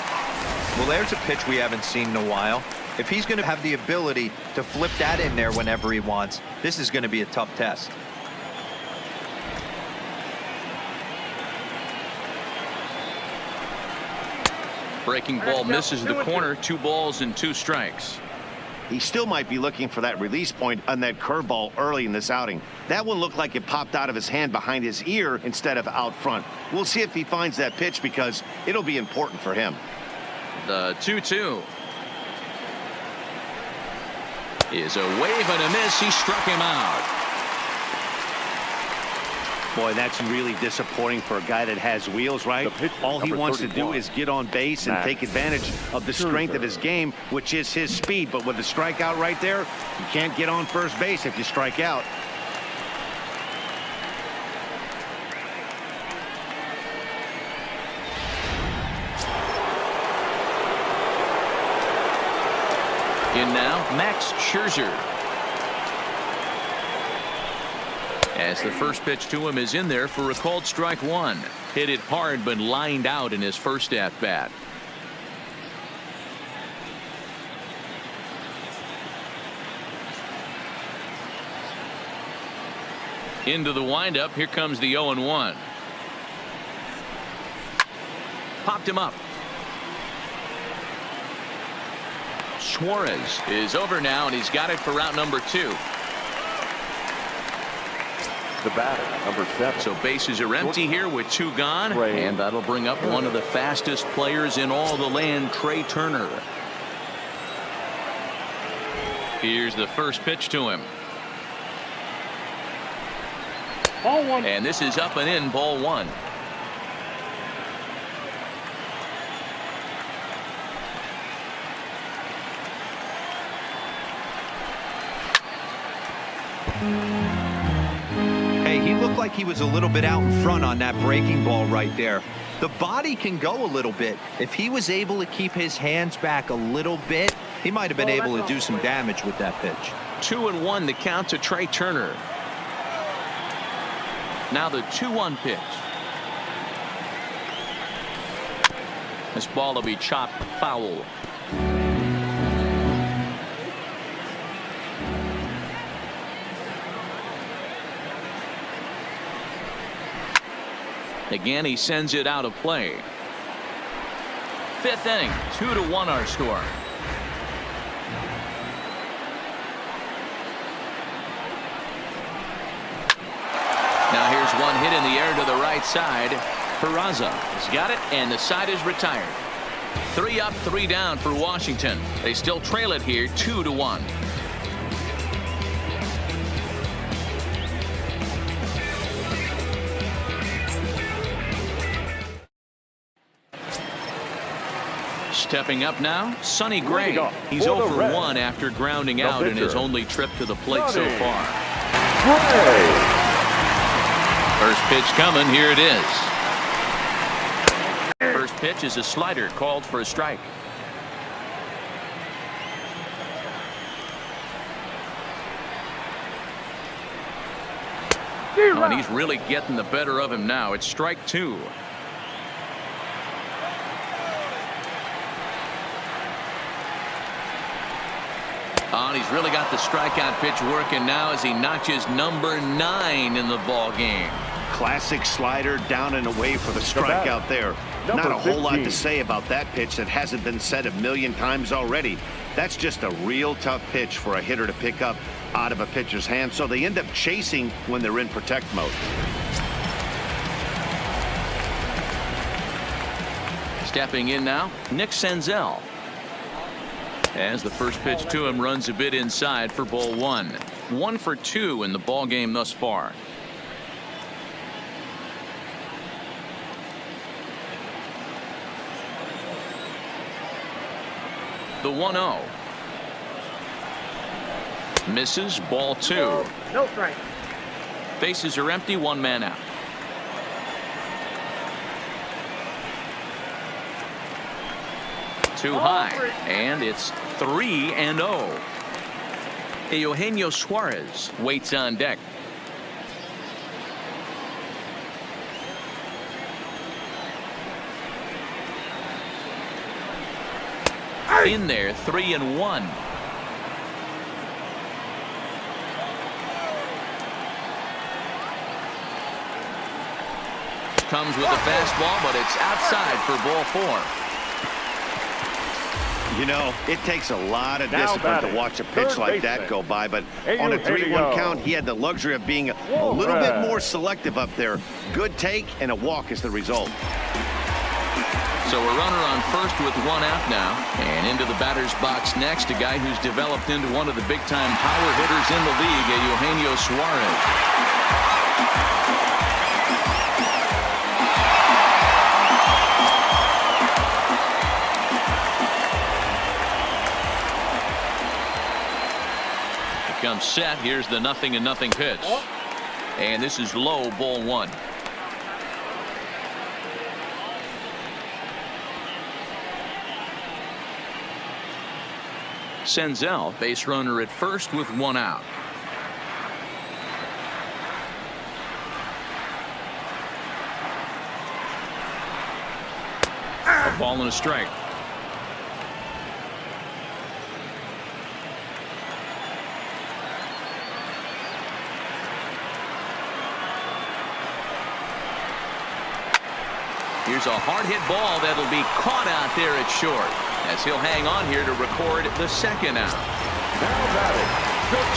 S5: Well, there's a pitch we haven't seen in a while. If he's going to have the ability to flip that in there whenever he wants, this is going to be a tough test.
S1: Breaking ball misses the corner. 2 balls and 2 strikes.
S2: He still might be looking for that release point on that curveball early in this outing. That one looked like it popped out of his hand behind his ear instead of out front. We'll see if he finds that pitch because it'll be important for him.
S1: The 2-2 is a wave and a miss. He struck him out.
S2: Boy, that's really disappointing for a guy that has wheels, right? All he wants to do is get on base and take advantage of the strength of his game, which is his speed. But with a strikeout right there, you can't get on first base if you strike out.
S1: In now, Max Scherzer. As the first pitch to him is in there for a called strike 1. Hit it hard but lined out in his first at-bat. Into the windup. Here comes the 0-1. Popped him up. Suarez is over now, and he's got it for route number 2.
S3: The batter, number 7.
S1: So bases are empty here with 2 gone, and that'll bring up one of the fastest players in all the land, TREA Turner. Here's the first pitch to him.
S4: Ball 1.
S1: And this is up and in, ball 1.
S5: Hey, he looked like he was a little bit out in front on that breaking ball right there. The body can go a little bit. If he was able to keep his hands back a little bit, he might have been able to do some damage with that pitch.
S1: 2-1 the count to TREA Turner. Now the 2-1 pitch. This ball will be chopped foul. Again, he sends it out of play. 5th inning, 2-1 our score. Now here's one hit in the air to the right side. Peraza has got it, and the side is retired. 3 up, 3 down for Washington. They still trail it here, 2-1. Stepping up now, Sonny Gray. He's 0 for 1 after grounding out in his only trip to the plate so far. First pitch coming. Here it is. First pitch is a slider called for a strike. Oh, and he's really getting the better of him now. It's strike 2. Oh, and he's really got the strikeout pitch working now as he notches number 9 in the ball game.
S2: Classic slider down and away for the strikeout there. Not a whole lot to say about that pitch that hasn't been said a million times already. That's just a real tough pitch for a hitter to pick up out of a pitcher's hand, so they end up chasing when they're in protect mode.
S1: Stepping in now, Nick Senzel. As the first pitch to him runs a bit inside for ball 1. 1 for 2 in the ball game thus far. The 1-0. Misses, ball 2.
S4: No strike.
S1: Bases are empty, 1 man out. Too high, and it's 3-0. Eugenio Suarez waits on deck. In there, 3-1. Comes with a fastball, but it's outside for ball 4.
S2: You know, it takes a lot of discipline to watch a pitch like that go by, but on a 3-1 count, he had the luxury of being a little bit more selective up there. Good take and a walk is the result.
S1: So a runner on first with 1 out now, and into the batter's box next, a guy who's developed into one of the big-time power hitters in the league, Eugenio Suarez. Comes set. Here's the 0-0 pitch, and this is low, ball 1. Senzel, base runner at first with 1 out. A ball and a strike. Here's a hard hit ball that'll be caught out there at short, as he'll hang on here to record the 2nd out.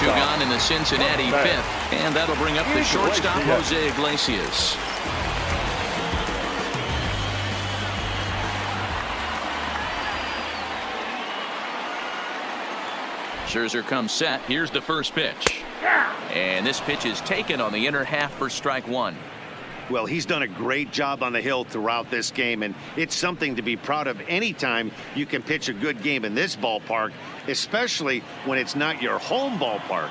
S1: 2 gone in the Cincinnati 5th, and that'll bring up the shortstop, Jose Iglesias. Scherzer comes set. Here's the first pitch, and this pitch is taken on the inner half for strike 1.
S2: Well, he's done a great job on the hill throughout this game, and it's something to be proud of anytime you can pitch a good game in this ballpark, especially when it's not your home ballpark.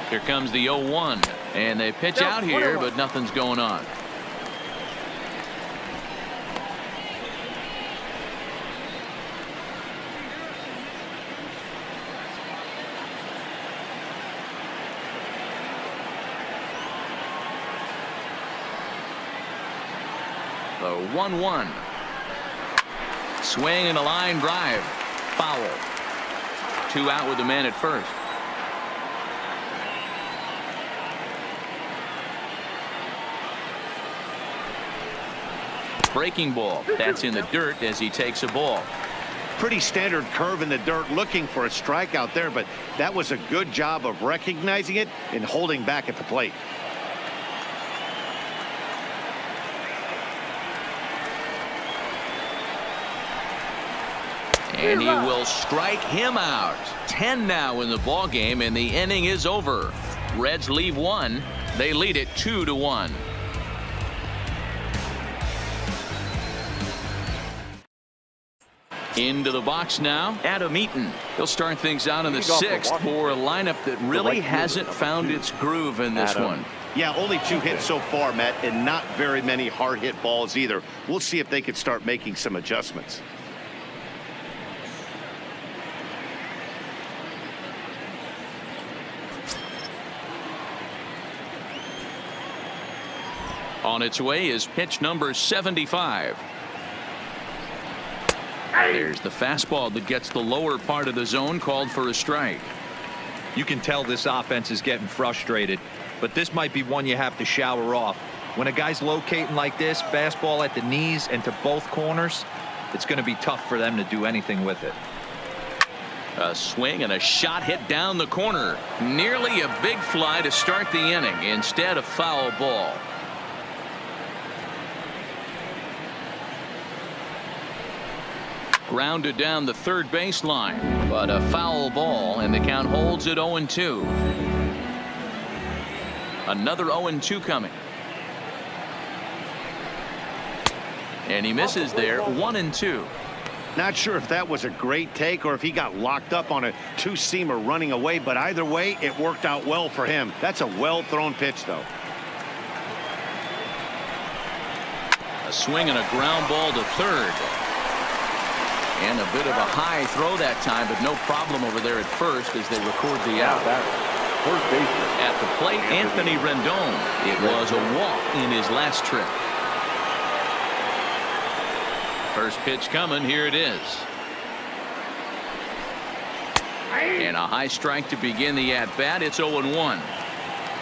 S1: Here comes the 0-1, and they pitch out here, but nothing's going on. The 1-1. Swing and a line drive. Foul. 2 out with the man at first. Breaking ball. That's in the dirt as he takes a ball.
S2: Pretty standard curve in the dirt, looking for a strikeout there, but that was a good job of recognizing it and holding back at the plate.
S1: And he will strike him out. 10 now in the ball game, and the inning is over. Reds leave 1. They lead it 2-1. Into the box now, Adam Eaton. He'll start things out in the 6th for a lineup that really hasn't found its groove in this one.
S2: Yeah, only 2 hits so far, Matt, and not very many hard hit balls either. We'll see if they can start making some adjustments.
S1: On its way is pitch number 75. There's the fastball that gets the lower part of the zone, called for a strike.
S5: You can tell this offense is getting frustrated, but this might be one you have to shower off. When a guy's locating like this, fastball at the knees and to both corners, it's going to be tough for them to do anything with it.
S1: A swing and a shot hit down the corner. Nearly a big fly to start the inning. Instead, a foul ball. Grounded down the third baseline, but a foul ball, and the count holds at 0-2. Another 0-2 coming. And he misses there. 1-2.
S2: Not sure if that was a great take or if he got locked up on a 2-seamer running away, but either way, it worked out well for him. That's a well-thrown pitch, though.
S1: A swing and a ground ball to third. And a bit of a high throw that time, but no problem over there at first as they record the out.
S3: First baseman.
S1: At the plate, Anthony Rendon. It was a walk in his last trip. First pitch coming. Here it is. And a high strike to begin the at-bat. It's 0-1.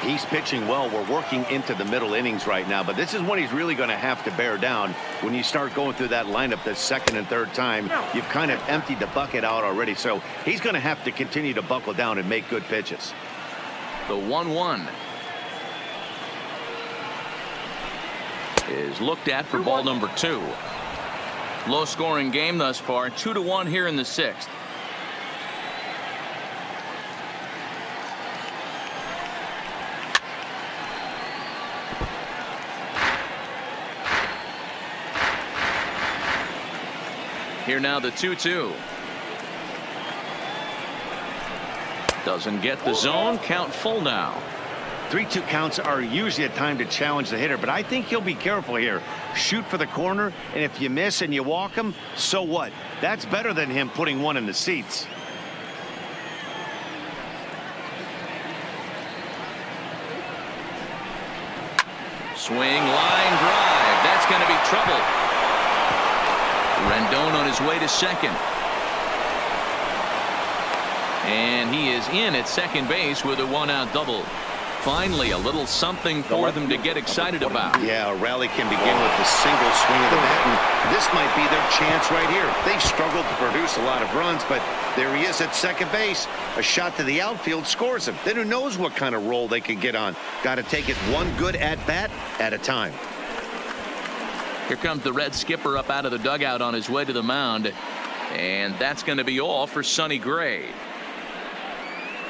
S2: He's pitching well. We're working into the middle innings right now, but this is when he's really going to have to bear down. When you start going through that lineup the second and third time, you've kind of emptied the bucket out already, so he's going to have to continue to buckle down and make good pitches.
S1: The 1-1 is looked at for ball number 2. Low scoring game thus far. 2-1 here in the 6th. Here now the 2-2. Doesn't get the zone. Count full now.
S2: 3-2 counts are usually a time to challenge the hitter, but I think he'll be careful here. Shoot for the corner, and if you miss and you walk him, so what? That's better than him putting one in the seats.
S1: Swing, line drive. That's going to be trouble. Rendon on his way to second. And he is in at second base with a 1-out double. Finally, a little something for them to get excited about.
S2: Yeah, a rally can begin with a single swing of the bat, and this might be their chance right here. They've struggled to produce a lot of runs, but there he is at second base. A shot to the outfield scores him. Then who knows what kind of roll they can get on. Got to take it one good at-bat at a time.
S1: Here comes the Red skipper up out of the dugout on his way to the mound. And that's going to be all for Sonny Gray.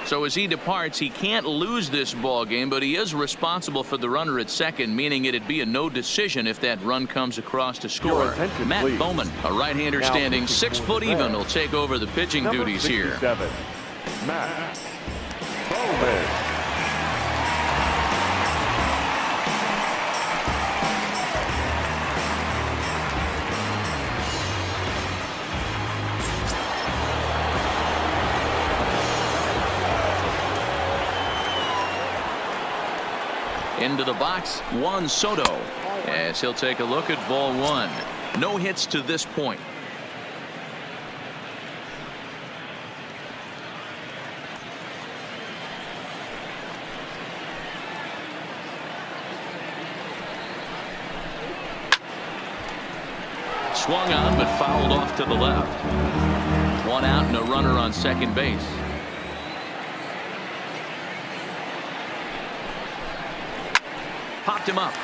S1: So as he departs, he can't lose this ball game, but he is responsible for the runner at second, meaning it'd be a no decision if that run comes across to score. Matt
S3: please.
S1: Bowman, a right-hander standing 6 foot even, will take over the pitching duties here.
S3: Matt Bowman.
S1: Into the box, Juan Soto, as he'll take a look at ball 1. No hits to this point. Swung on, but fouled off to the left. 1 out and a runner on second base. Popped him up.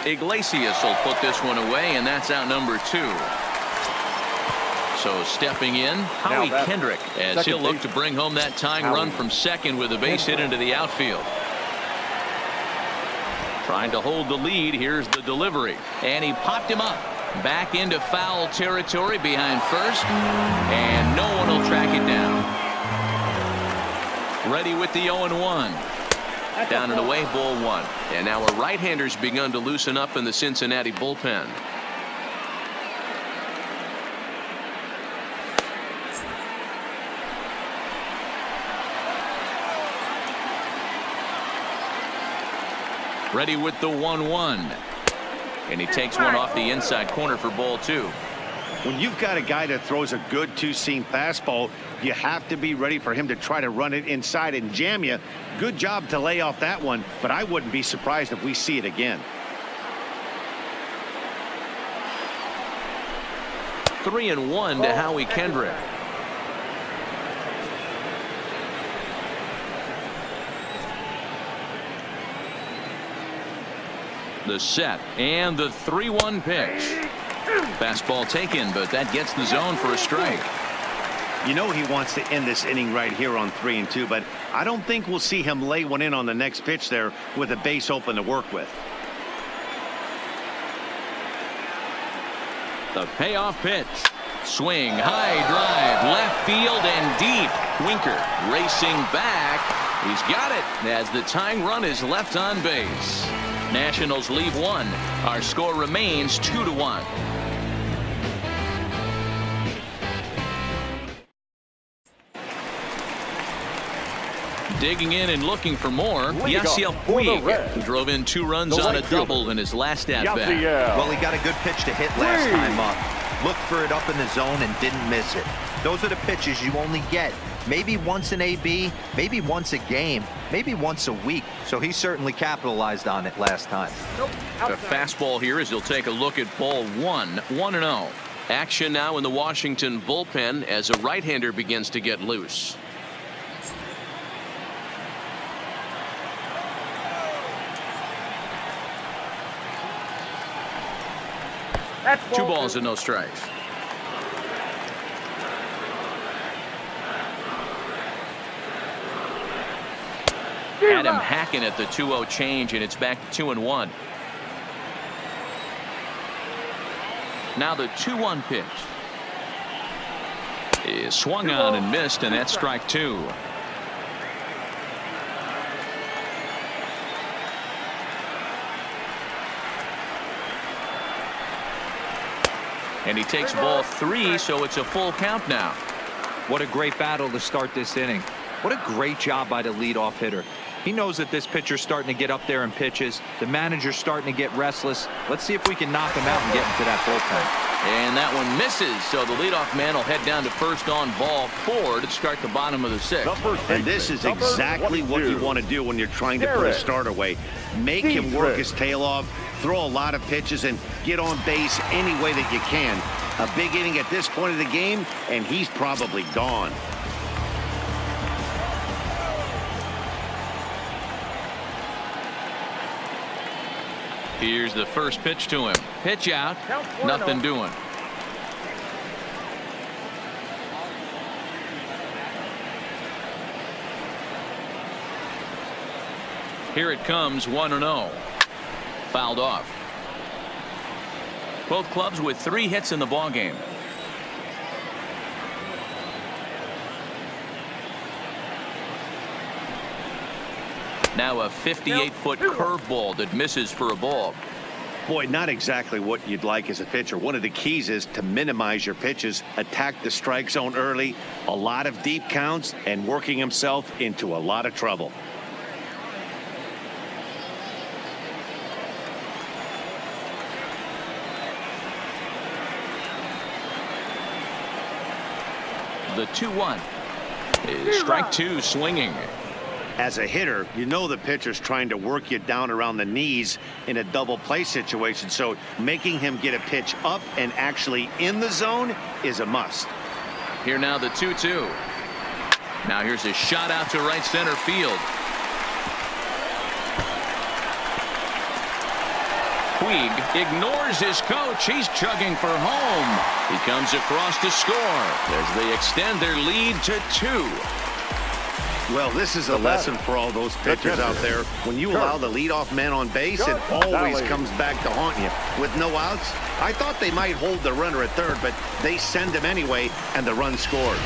S1: Iglesias will put this one away, and that's out number 2. So stepping in, Howie Kendrick, as he'll look to bring home that tying run from second with a base hit into the outfield. Trying to hold the lead. Here's the delivery. And he popped him up. Back into foul territory behind first. And no one will track it down. Ready with the 0-1. Down and away, ball one. And now a right-hander's begun to loosen up in the Cincinnati bullpen. Ready with the 1-1. And he takes one off the inside corner for ball two.
S2: When you've got a guy that throws a good two-seam fastball, you have to be ready for him to try to run it inside and jam you. Good job to lay off that one, but I wouldn't be surprised if we see it again.
S1: 3-1 to Howie Kendrick. The set and the 3-1 pitch. Fastball taken, but that gets the zone for a strike.
S2: You know he wants to end this inning right here on 3-2, but I don't think we'll see him lay one in on the next pitch there with a base open to work with.
S1: The payoff pitch. Swing, high drive, left field and deep. Winker racing back. He's got it as the tying run is left on base. Nationals leave one. Our score remains 2-1. Digging in and looking for more. Yasiel Puig drove in 2 runs on a double in his last at-bat.
S5: Well, he got a good pitch to hit last time up. Looked for it up in the zone and didn't miss it. Those are the pitches you only get maybe once in AB, maybe once a game, maybe once a week. So he certainly capitalized on it last time.
S1: The fastball here as he'll take a look at ball one. 1-0. Action now in the Washington bullpen as a right-hander begins to get loose.
S4: That's
S1: 2 balls and no strikes. Had him hacking at the 2-0 change, and it's back to 2-1. Now the 2-1 pitch is swung on and missed, and that's strike 2. And he takes ball 3, so it's a full count now.
S5: What a great battle to start this inning. What a great job by the leadoff hitter. He knows that this pitcher's starting to get up there in pitches. The manager's starting to get restless. Let's see if we can knock him out and get into that bullpen.
S1: And that one misses, so the leadoff man will head down to first on ball 4 to start the bottom of the 6th.
S2: And this is exactly what you want to do when you're trying to put a start away. Make him work his tail off, throw a lot of pitches, and get on base any way that you can. A big inning at this point of the game, and he's probably gone.
S1: Here's the first pitch to him. Pitch out. Nothing doing. Here it comes, 1-0. Fouled off. Both clubs with 3 hits in the ballgame. Now a 58-foot curveball that misses for a ball.
S2: Boy, not exactly what you'd like as a pitcher. One of the keys is to minimize your pitches, attack the strike zone early, a lot of deep counts, and working himself into a lot of trouble.
S1: The 2-1 is strike 2 swinging.
S2: As a hitter, you know the pitcher's trying to work you down around the knees in a double play situation, so making him get a pitch up and actually in the zone is a must.
S1: Here now the 2-2. Now here's a shot out to right center field. Puig ignores his coach. He's chugging for home. He comes across to score as they extend their lead to 2.
S2: Well, this is a lesson for all those pitchers out there. When you allow the leadoff man on base, it always comes back to haunt you. With no outs, I thought they might hold the runner at third, but they send him anyway, and the run scores.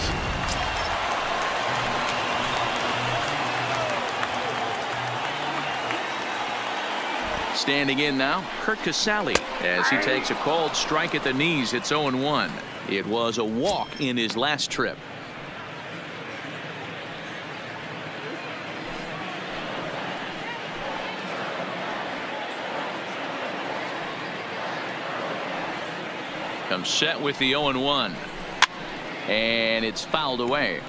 S1: Standing in now, CURT CASALI, as he takes a called strike at the knees. It's 0-1. It was a walk in his last trip. Comes set with the 0-1. And it's fouled away.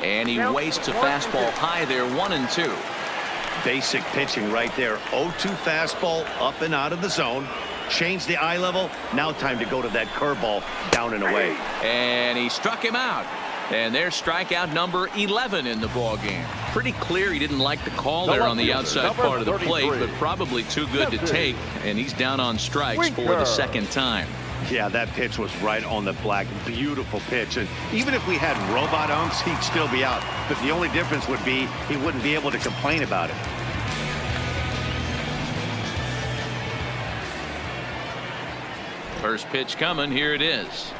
S1: And he wastes a fastball high there, 1-2.
S2: Basic pitching right there. 0-2 fastball up and out of the zone. Change the eye level. Now time to go to that curveball down and away.
S1: And he struck him out. And there's strikeout number 11 in the ball game. Pretty clear he didn't like the call there on the outside part of the plate, but probably too good to take. And he's down on strikes for the second time.
S2: Yeah, that pitch was right on the black. Beautiful pitch. And even if we had robot umps, he'd still be out. But the only difference would be he wouldn't be able to complain about it.
S1: First pitch coming. Here it is.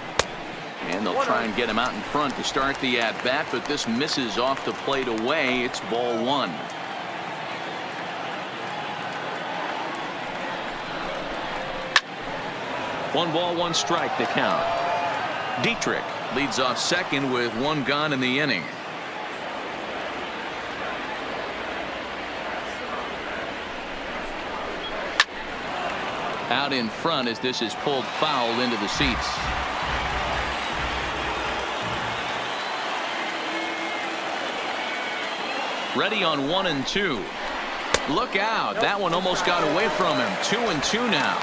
S1: And they'll try and get him out in front to start the at-bat, but this misses off the plate away. It's ball 1. One ball, one strike to count. DIETRICH leads off second with one gone in the inning. Out in front as this is pulled foul into the seats. Ready on 1-2. Look out. That one almost got away from him. 2-2 now.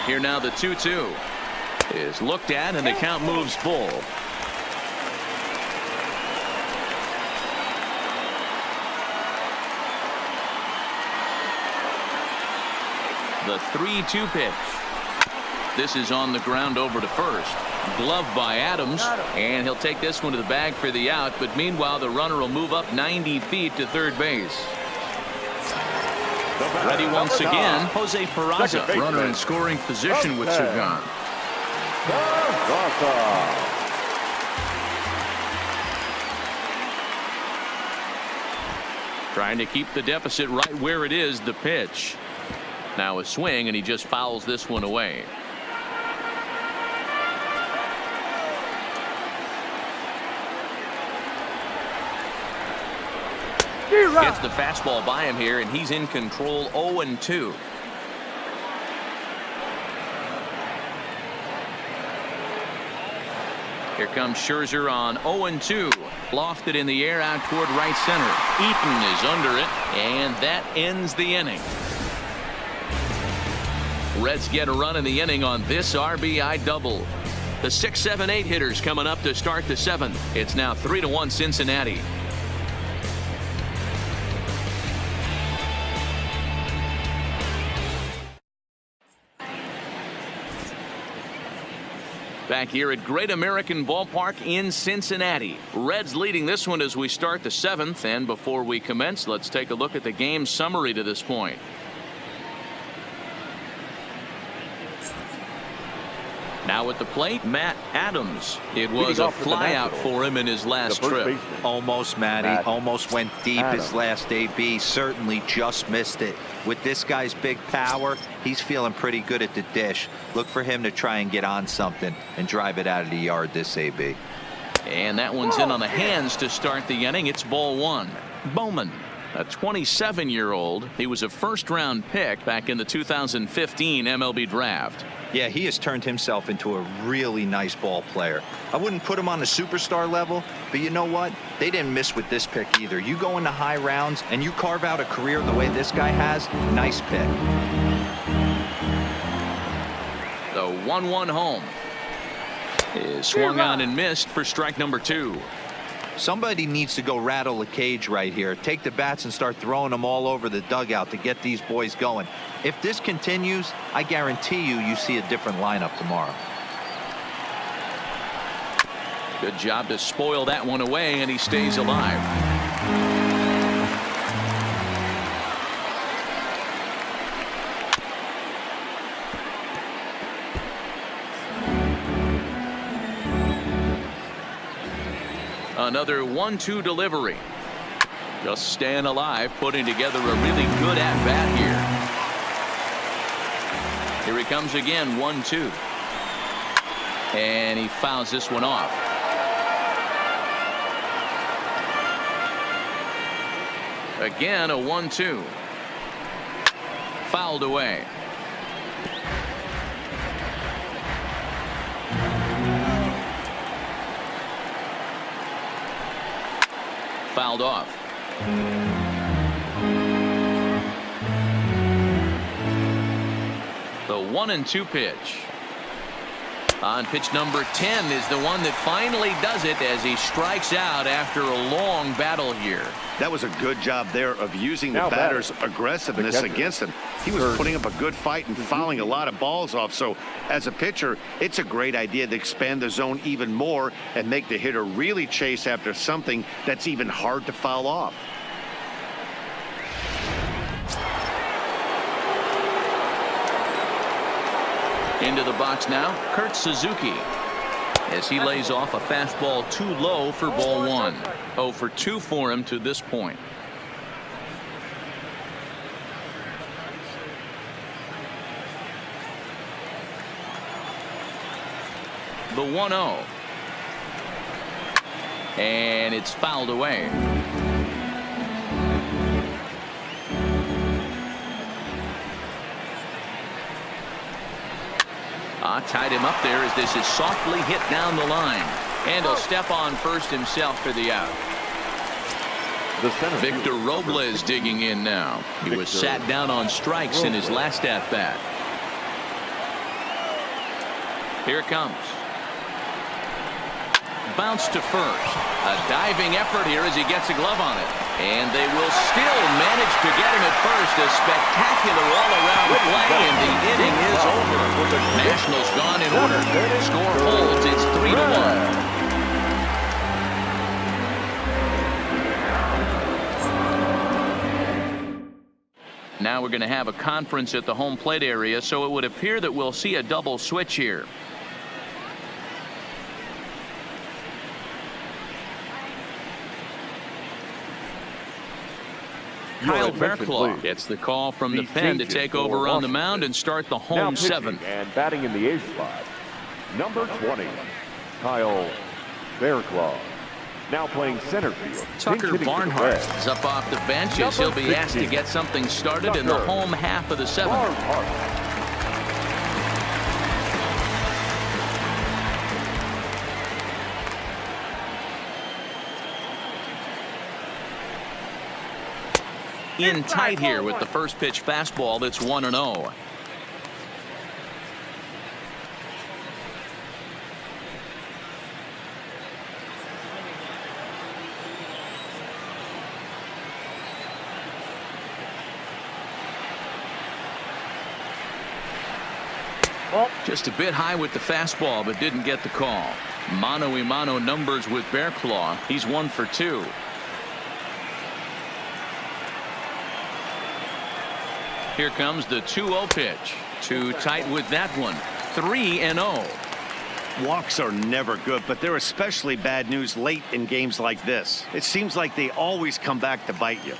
S1: Here now the 2-2 is looked at and the count moves full. The 3-2 pitch. This is on the ground over to first. Glove by Adams, and he'll take this one to the bag for the out, but meanwhile the runner will move up 90 feet to third base. Ready once again, Jose Peraza, runner in scoring position with two gone. Trying to keep the deficit right where it is. The pitch. Now a swing, and he just fouls this one away. Gets the fastball by him here, and he's in control. 0-2. Here comes Scherzer on 0-2. Lofted in the air out toward right center. EATON is under it, and that ends the inning. Reds get a run in the inning on this RBI double. The 6, 7, 8 hitters coming up to start the 7th. It's now 3-1 Cincinnati. Back here at Great American Ballpark in Cincinnati. Reds leading this one as we start the 7th. And before we commence, let's take a look at the game summary to this point. Now at the plate, Matt Adams. It was a flyout for him in his last trip.
S5: Almost, Matty. Almost went deep his last AB. Certainly just missed it. With this guy's big power, he's feeling pretty good at the dish. Look for him to try and get on something and drive it out of the yard this AB.
S1: And that one's in on the hands to start the inning. It's ball 1. Bowman, a 27-year-old. He was a first-round pick back in the 2015 MLB draft.
S5: Yeah, he has turned himself into a really nice ball player. I wouldn't put him on a superstar level, but you know what? They didn't miss with this pick either. You go into high rounds and you carve out a career the way this guy has, nice pick.
S1: The 1-1 home. is swung on and missed for strike number 2.
S5: Somebody needs to go rattle the cage right here. Take the bats and start throwing them all over the dugout to get these boys going. If this continues, I guarantee you see a different lineup tomorrow.
S1: Good job to spoil that one away, and he stays alive. Another 1-2 delivery. Just staying alive, putting together a really good at-bat here. Here he comes again, 1-2. And he fouls this one off. Again, a 1-2. Fouled away. Fouled off. The 1-2 pitch. On pitch number 10 is the one that finally does it as he strikes out after a long battle here.
S2: That was a good job there of using the batter's aggressiveness against him. He was putting up a good fight and fouling a lot of balls off. So as a pitcher, it's a great idea to expand the zone even more and make the hitter really chase after something that's even hard to foul off.
S1: Into the box now, CURT Suzuki, as he lays off a fastball too low for ball 1. 0 for 2 for him to this point. The 1-0. And it's fouled away. Tied him up there as this is softly hit down the line. And he'll step on first himself for the out. Victor Robles digging in now. He was sat down on strikes in his last at-bat. Here it comes. Bounce to first. A diving effort here as he gets a glove on it. And they will still manage to get him at first. A spectacular all-around play, and the inning is over. Nationals gone in order. Score holds. It's 3-1. Now we're going to have a conference at the home plate area, so it would appear that we'll see a double switch here. Kyle Bearclaw gets the call from the pen to take over on the mound and start the home 7th.
S3: And batting in the 8th slot, number 20, Kyle Bearclaw. Now playing center field.
S1: Tucker Barnhart is up off the bench as he'll be asked to get something started in the home half of the 7th. In tight here with the first pitch fastball that's 1-0. Just a bit high with the fastball, but didn't get the call. Mano-a-mano numbers with Bearclaw. He's 1 for 2. Here comes the 2-0 pitch. Too tight with that one. 3-0.
S2: Walks are never good, but they're especially bad news late in games like this. It seems like they always come back to bite you.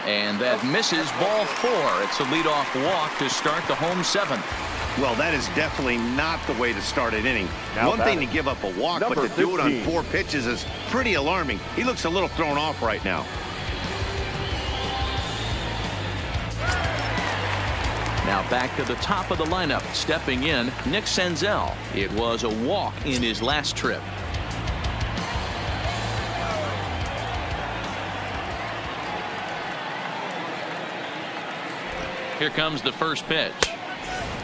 S1: And that misses ball 4. It's a leadoff walk to start the home 7th.
S2: Well, that is definitely not the way to start an inning. One thing to give up a walk, but to do it on 4 pitches is pretty alarming. He looks a little thrown off right now.
S1: Now back to the top of the lineup. Stepping in, Nick Senzel. It was a walk in his last trip. Here comes the first pitch.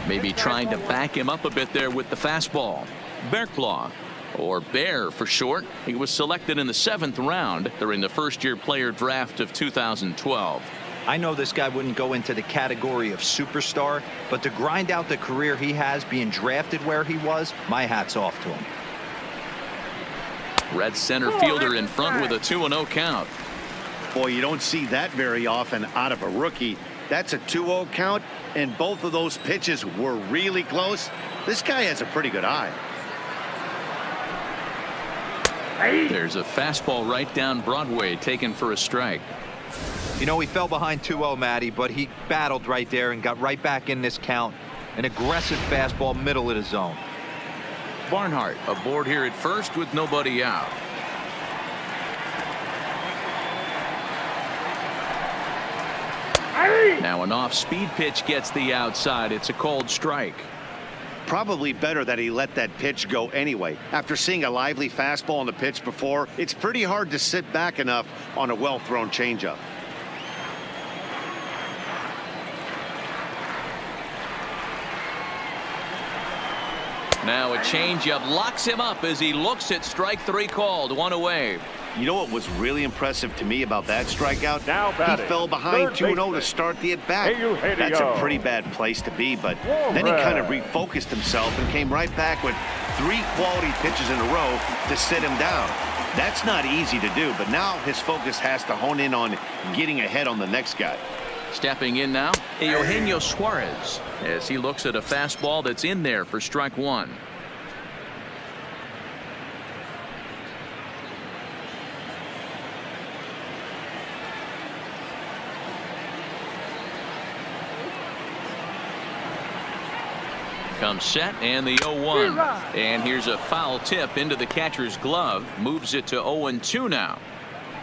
S1: Maybe trying to back him up a bit there with the fastball. Bearclaw, or Bear for short. He was selected in the 7th round during the first-year player draft of 2012.
S5: I know this guy wouldn't go into the category of superstar, but to grind out the career he has being drafted where he was, my hat's off to him.
S1: Red center fielder in front with a 2-0 count.
S2: Boy, you don't see that very often out of a rookie. That's a 2-0 count, and both of those pitches were really close. This guy has a pretty good eye.
S1: There's a fastball right down Broadway taken for a strike.
S5: You know, he fell behind 2-0, Matty, but he battled right there and got right back in this count. An aggressive fastball, middle of the zone.
S1: Barnhart aboard here at first with nobody out. Now an off-speed pitch gets the outside. It's a called strike.
S2: Probably better that he let that pitch go anyway. After seeing a lively fastball on the pitch before, it's pretty hard to sit back enough on a well-thrown changeup.
S1: Now a changeup locks him up as he looks at strike 3 called. 1 away.
S2: You know what was really impressive to me about that strikeout?
S3: Now batting,
S2: he fell behind 2-0 to
S3: baseman.
S2: start the at-bat. That's a pretty bad place to be, but then he kind of refocused himself and came right back with 3 quality pitches in a row to sit him down. That's not easy to do, but now his focus has to hone in on getting ahead on the next guy.
S1: Stepping in now, Eugenio Suarez, as he looks at a fastball that's in there for strike 1. Comes set and the 0-1. And here's a foul tip into the catcher's glove. Moves it to 0-2 now.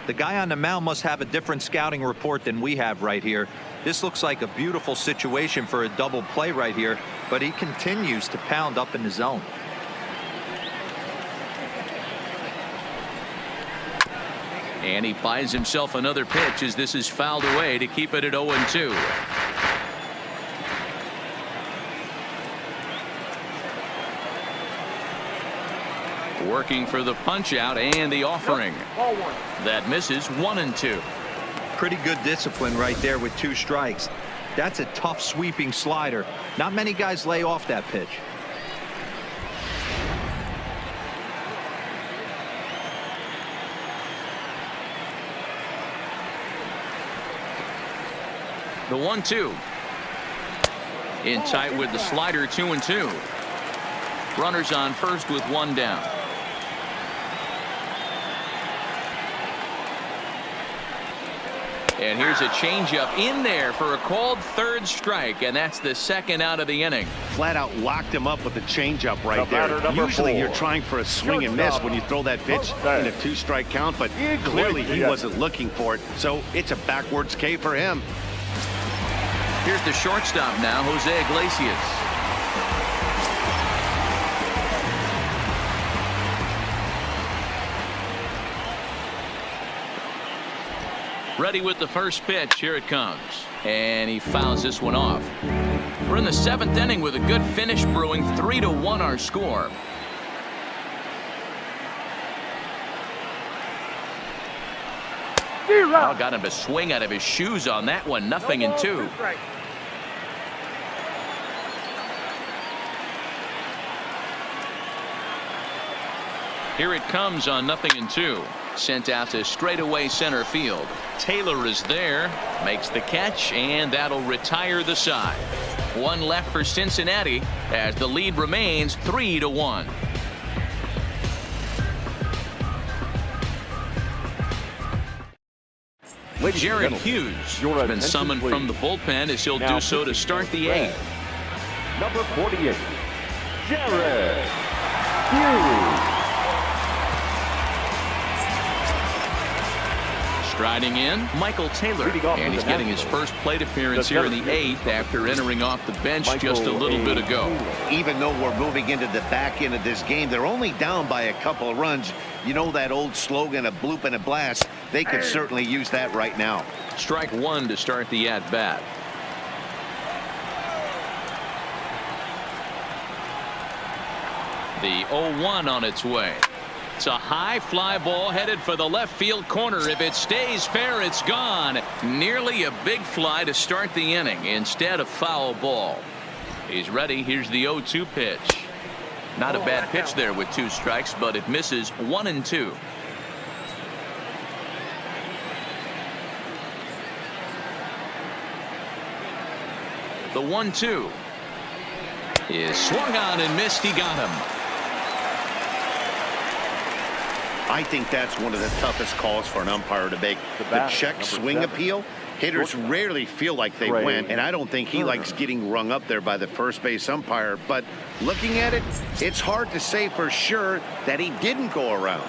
S5: The guy on the mound must have a different scouting report than we have right here. This looks like a beautiful situation for a double play right here, but he continues to pound up in the zone.
S1: And he buys himself another pitch as this is fouled away to keep it at 0-2. Working for the punch out and the offering. That misses. 1-2.
S5: Pretty good discipline right there with 2 strikes. That's a tough sweeping slider. Not many guys lay off that pitch.
S1: The 1-2. In tight with the slider. 2-2. Runners on first with 1 down. And here's a changeup in there for a called 3rd strike, and that's the 2nd out of the inning.
S2: Flat out locked him up with the changeup right
S3: The batter,
S2: there.
S3: number
S2: Usually
S3: 4.
S2: you're trying for a swing and miss when you throw that pitch in a 2-strike count, but clearly he wasn't looking for it, so it's a backwards K for him.
S1: Here's the shortstop now, Jose Iglesias. Ready with the first pitch. Here it comes. And he fouls this one off. We're in the 7th inning with a good finish brewing. 3-1 our score. Oh, got him to swing out of his shoes on that one. 0-2. Here it comes on 0-2. Sent out to straightaway center field. Taylor is there, makes the catch, and that'll retire the side. 1 left for Cincinnati as the lead remains 3-1. Jared Hughes has been summoned from the bullpen as he'll do so to start the 8th.
S3: Number 48, Jared Hughes.
S1: Striding in, Michael Taylor, and he's getting his first plate appearance here in the 8th after entering off the bench just a little bit ago.
S2: Even though we're moving into the back end of this game, they're only down by a couple of runs. You know that old slogan, a bloop and a blast. They could certainly use that right now.
S1: Strike 1 to start the at-bat. The 0-1 on its way. It's a high fly ball headed for the left field corner. If it stays fair, it's gone. Nearly a big fly to start the inning. Instead, a foul ball. He's ready. Here's the 0-2 pitch. Not a bad pitch there with 2 strikes, but it misses 1-2. The 1-2 is swung on and missed. He got him.
S2: I think that's one of the toughest calls for an umpire to make. The check swing appeal. Hitters rarely feel like they went, and I don't think he likes getting rung up there by the first base umpire. But looking at it, it's hard to say for sure that he didn't go around.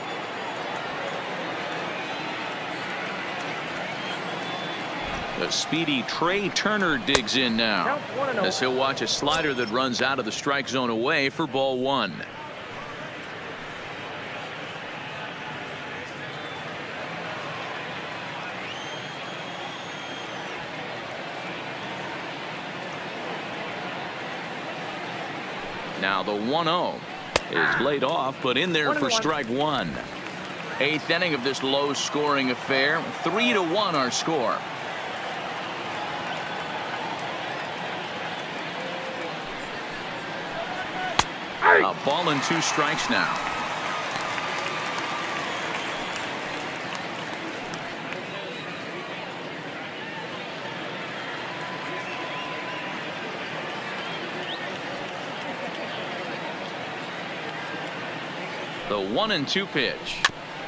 S1: The speedy TREA Turner digs in now, as he'll watch a slider that runs out of the strike zone away for ball 1. Now the 1-0 is laid off, but in there for strike 1. 8th inning of this low-scoring affair. 3-1 our score. A ball and 2 strikes now. The 1-2 pitch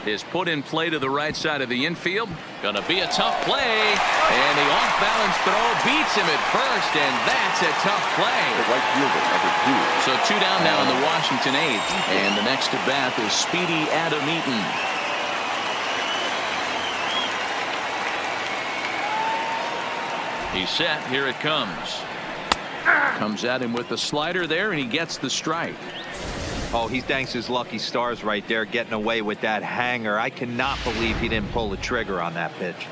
S1: is put in play to the right side of the infield. Gonna be a tough play, and the off-balance throw beats him at first, and that's a tough play.
S3: The right fielder, number 2.
S1: So 2 down now in the Washington 8th, and the next at bat is speedy Adam Eaton. He's set. Here it comes. Comes at him with the slider there, and he gets the strike.
S5: Oh, he thanks his lucky stars right there, getting away with that hanger. I cannot believe he didn't pull the trigger on that pitch.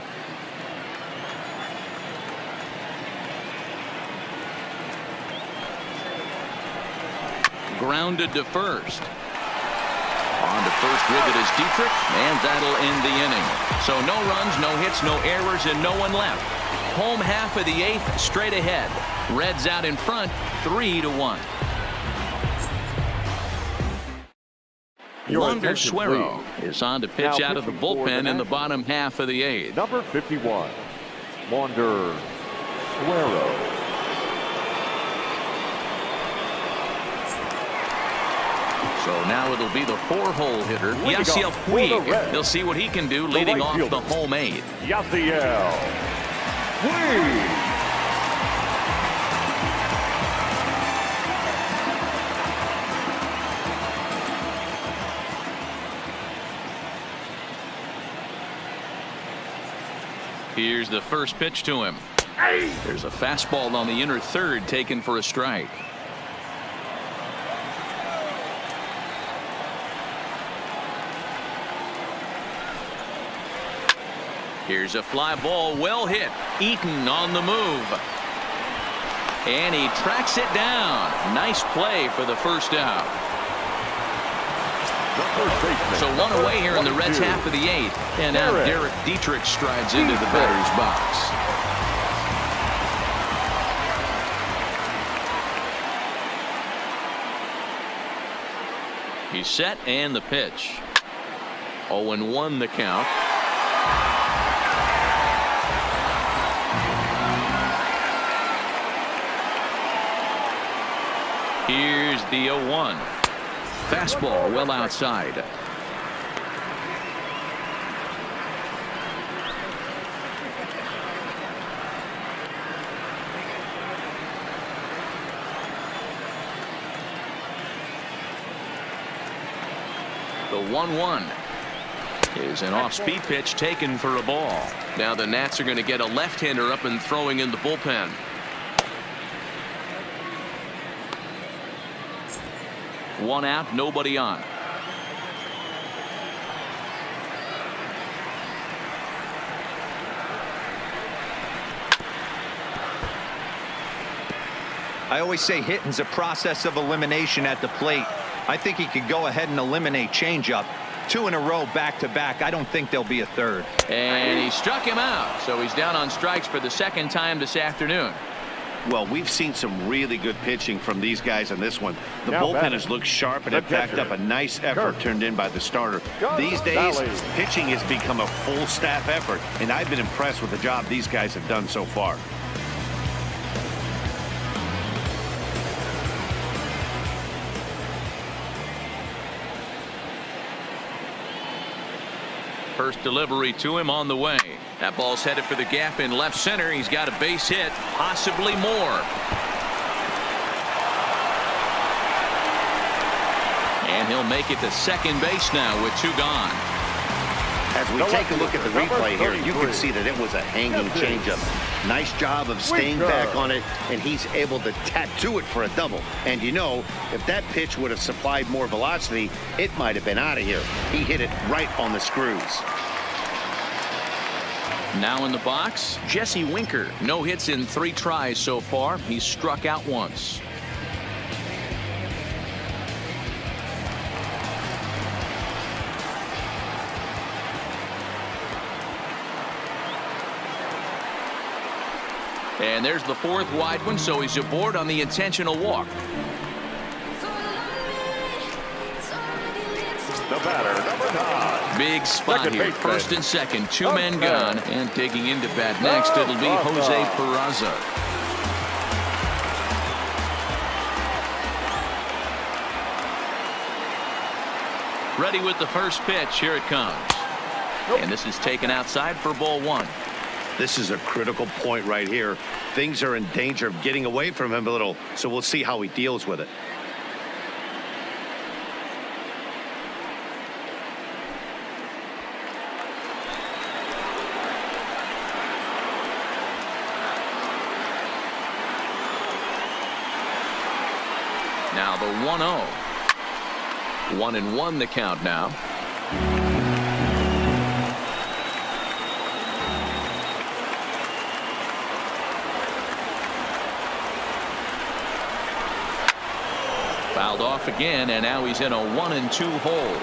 S1: Grounded to first. On to first with it is DIETRICH, and that'll end the inning. So no runs, no hits, no errors, and no one left. Home half of the 8th, straight ahead. Reds out in front, 3-1. Wander Suero is on to pitch out of the bullpen in the bottom half of the 8th.
S3: Number 51, Wander Suero.
S1: So now it'll be the 4-hole hitter, Yasiel Puig. He'll see what he can do leading off the home 8th.
S3: Yasiel Puig.
S1: Here's the first pitch to him. There's a fastball on the inner third taken for a strike. Here's a fly ball, well hit. Eaton on the move. And he tracks it down. Nice play for the first out. So 1 away here in the Reds half of the 8th. And now Derek Dietrich strides into the batter's box. He's set, and the pitch. 0-1 the count. Here's the 0-1. Fastball well outside. The 1-1 is an off-speed pitch taken for a ball. Now the Nats are going to get a left-hander up and throwing in the bullpen. One out, nobody on.
S5: I always say hitting's a process of elimination at the plate. I think he could go ahead and eliminate changeup. 2 in a row back-to-back. I don't think there'll be a third.
S1: And he struck him out. So he's down on strikes for the second time this afternoon.
S2: Well, we've seen some really good pitching from these guys in this one. The bullpen has looked sharp and it backed up a nice effort turned in by the starter. These days, pitching has become a full staff effort, and I've been impressed with the job these guys have done so far.
S1: First delivery to him on the way. That ball's headed for the gap in left center. He's got a base hit, possibly more. And he'll make it to second base now with 2 gone.
S2: As we take a look at the replay here, you can see that it was a hanging changeup. Nice job of staying back on it, and he's able to tattoo it for a double. And you know, if that pitch would have supplied more velocity, it might have been out of here. He hit it right on the screws.
S1: Now in the box, Jesse Winker. No hits in 3 tries so far. He's struck out once. And there's the 4th wide one, so he's aboard on the intentional walk.
S3: The batter, number 9.
S1: Big spot here. First and second, 2 men gone. And digging into bat next, it'll be Jose Peraza. Ready with the first pitch. Here it comes. And this is taken outside for ball 1.
S2: This is a critical point right here. Things are in danger of getting away from him a little, so we'll see how he deals with it.
S1: Now the 1-0. 1-1 the count now. Fouled off again, and now he's in a 1-2 hole.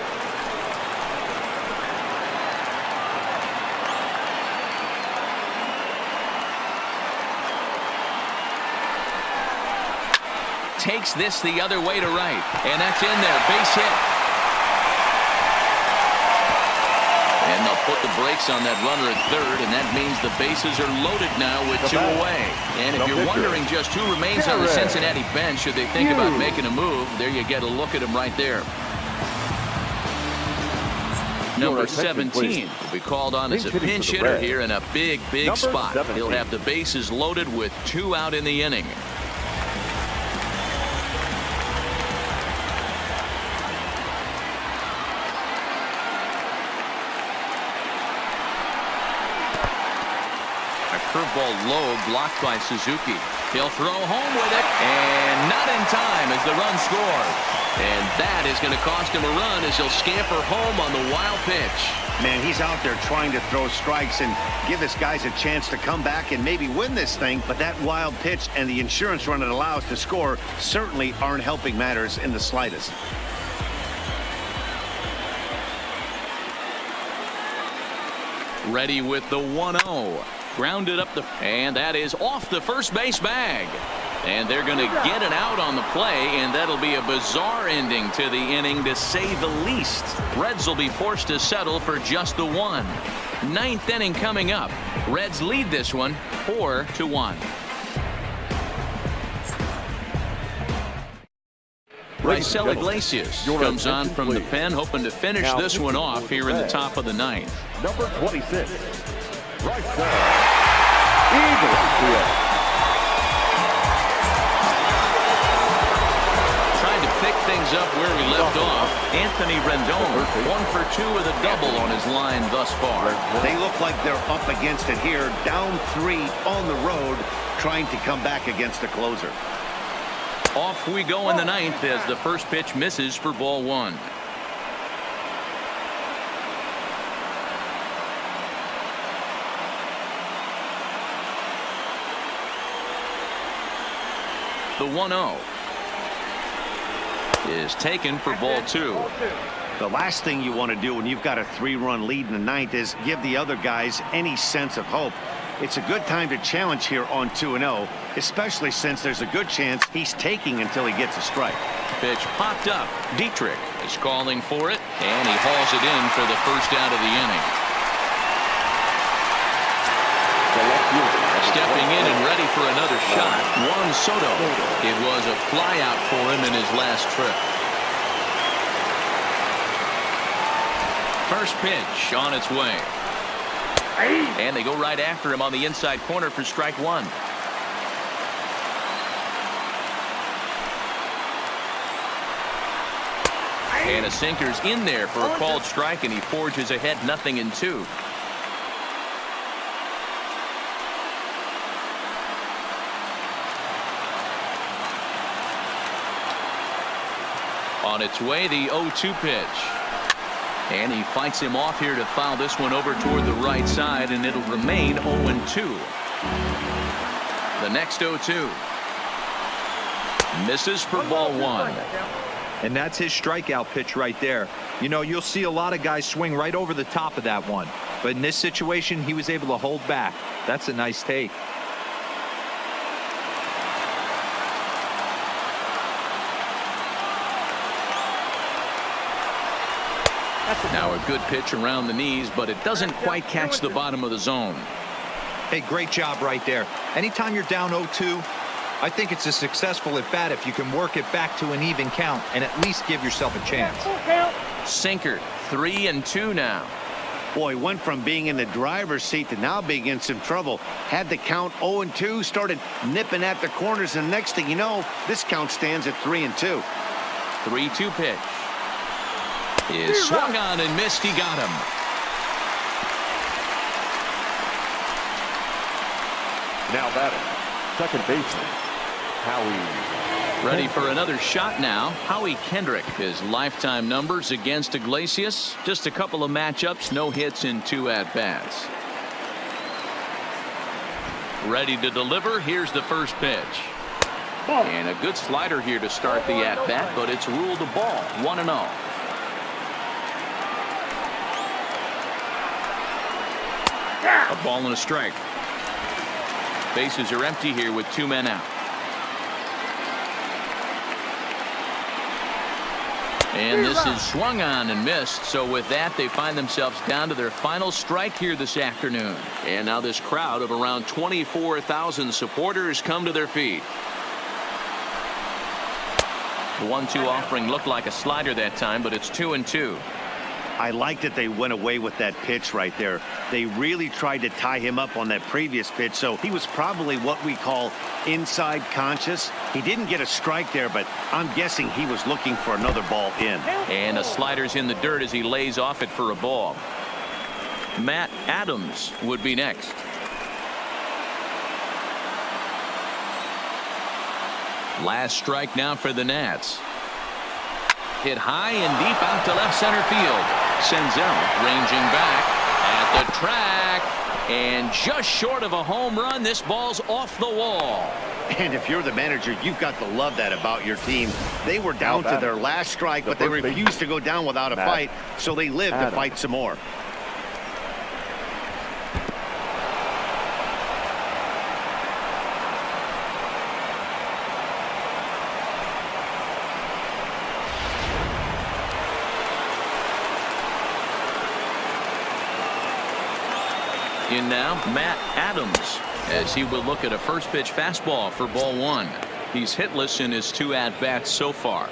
S1: Takes this the other way to right, and that's in there. Base hit. And they'll put the brakes on that runner at third, and that means the bases are loaded now with 2 away. And if you're wondering just who remains on the Cincinnati bench, should they think about making a move, there you get a look at him right there. Number 17 will be called on as a pinch hitter here in a big spot. He'll have the bases loaded with 2 out in the inning. Curveball low, blocked by Suzuki. He'll throw home with it, and not in time as the run scored. And that is going to cost him a run as he'll scamper home on the wild pitch.
S2: Man, he's out there trying to throw strikes and give his guys a chance to come back and maybe win this thing, but that wild pitch and the insurance run it allows to score certainly aren't helping matters in the slightest.
S1: Ready with the 1-0. Grounded up and that is off the first base bag. And they're going to get it out on the play, and that'll be a bizarre ending to the inning, to say the least. Reds will be forced to settle for just the 1. 9th inning coming up. Reds lead this one 4-1. IGLESIAS comes on from the pen, hoping to finish this one off here in the top of the 9th.
S3: Number 26. Right side. EATON.
S1: Trying to pick things up where we left off. Anthony Rendon, 1 for 2 with a double on his line thus far.
S2: They look like they're up against it here, down 3 on the road, trying to come back against the closer.
S1: Off we go in the 9th as the first pitch misses for ball 1. The 1-0. is taken for ball 2.
S2: The last thing you want to do when you've got a 3-run lead in the 9th is give the other guys any sense of hope. It's a good time to challenge here on 2-0, especially since there's a good chance he's taking until he gets a strike.
S1: Pitch popped up. DIETRICH is calling for it, and he hauls it in for the first out of the inning. Stepping in and ready for another shot, Juan Soto. It was a flyout for him in his last trip. First pitch on its way. And they go right after him on the inside corner for strike 1. And a sinker's in there for a called strike, and he forges ahead 0-2. On its way, the 0-2 pitch. And he fights him off here to foul this one over toward the right side, and it'll remain 0-2. The next 0-2. Misses for ball 1.
S5: And that's his strikeout pitch right there. You know, you'll see a lot of guys swing right over the top of that one. But in this situation, he was able to hold back. That's a nice take.
S1: Now a good pitch around the knees, but it doesn't quite catch the bottom of the zone.
S5: Hey, great job right there. Anytime you're down 0-2, I think it's a successful at bat if you can work it back to an even count and at least give yourself a chance.
S1: Sinker, 3-2 now.
S2: Boy, went from being in the driver's seat to now being in some trouble. Had the count 0-2, started nipping at the corners, and next thing you know, this count stands at 3-2.
S1: 3-2 pitch. Is swung on and missed. He got him.
S3: Now batting, second baseman, Howie.
S1: Ready for another shot now. Howie Kendrick. His lifetime numbers against Iglesias. Just a couple of matchups, no hits in 2 at-bats. Ready to deliver. Here's the first pitch. And a good slider here to start the at-bat, but it's ruled a ball. 1-0. A ball and a strike. Bases are empty here with 2 men out. And this is swung on and missed. So with that, they find themselves down to their final strike here this afternoon. And now this crowd of around 24,000 supporters come to their feet. The 1-2 offering looked like a slider that time, but it's 2-2.
S2: I like that they went away with that pitch right there. They really tried to tie him up on that previous pitch, so he was probably what we call inside conscious. He didn't get a strike there, but I'm guessing he was looking for another ball in.
S1: And the slider's in the dirt as he lays off it for a ball. Matt Adams would be next. Last strike now for the Nats. Hit high and deep out to left center field. Senzel ranging back at the track, and just short of a home run. This ball's off the wall.
S2: And if you're the manager, you've got to love that about your team. They were down to their last strike, but they refused to go down without a fight, so they lived to fight some more.
S1: In now, Matt Adams, as he will look at a first pitch fastball for ball 1. He's hitless in his 2 at-bats so far.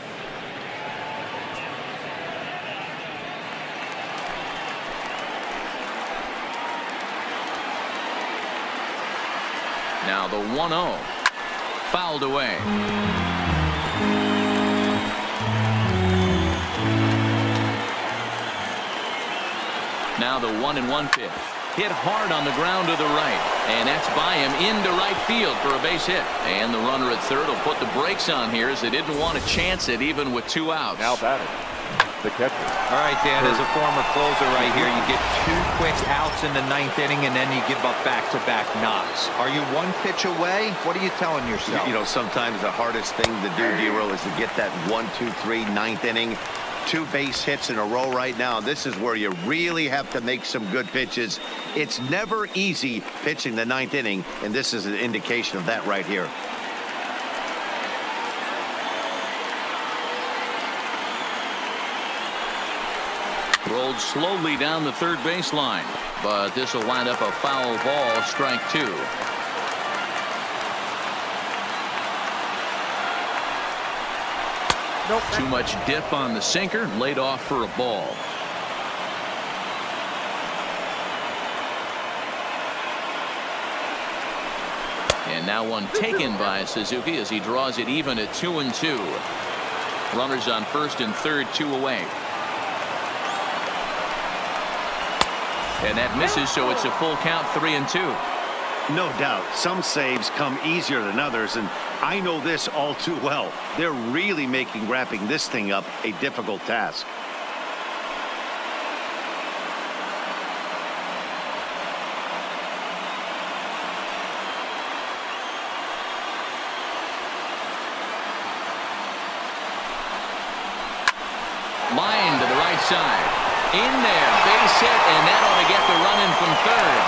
S1: Now the 1-0, fouled away. Now the 1-1 pitch. Hit hard on the ground to the right, and that's by him into right field for a base hit. And the runner at third will put the brakes on here as they didn't want to chance it even with 2 outs.
S3: Now batting, the catcher.
S5: All right, Dan, as a former closer right here, you get 2 quick outs in the 9th inning, and then you give up back-to-back knocks. Are you 1 pitch away? What are you telling yourself?
S2: You know, sometimes the hardest thing to do, D-Roll, is to get that 1, 2, 3, 9th inning. 2 base hits in a row right now. This is where you really have to make some good pitches. It's never easy pitching the 9th inning, and this is an indication of that right here.
S1: Rolled slowly down the third baseline, but this will wind up a foul ball, strike 2.
S4: Nope.
S1: Too much dip on the sinker, laid off for a ball. And now one taken by Suzuki as he draws it even at 2-2. Runners on first and third, 2 away. And that misses, so it's a full count, 3-2.
S2: No doubt, some saves come easier than others, and I know this all too well. They're really making wrapping this thing up a difficult task.
S1: Line to the right side. In there, base hit, and that ought to get the run in from third.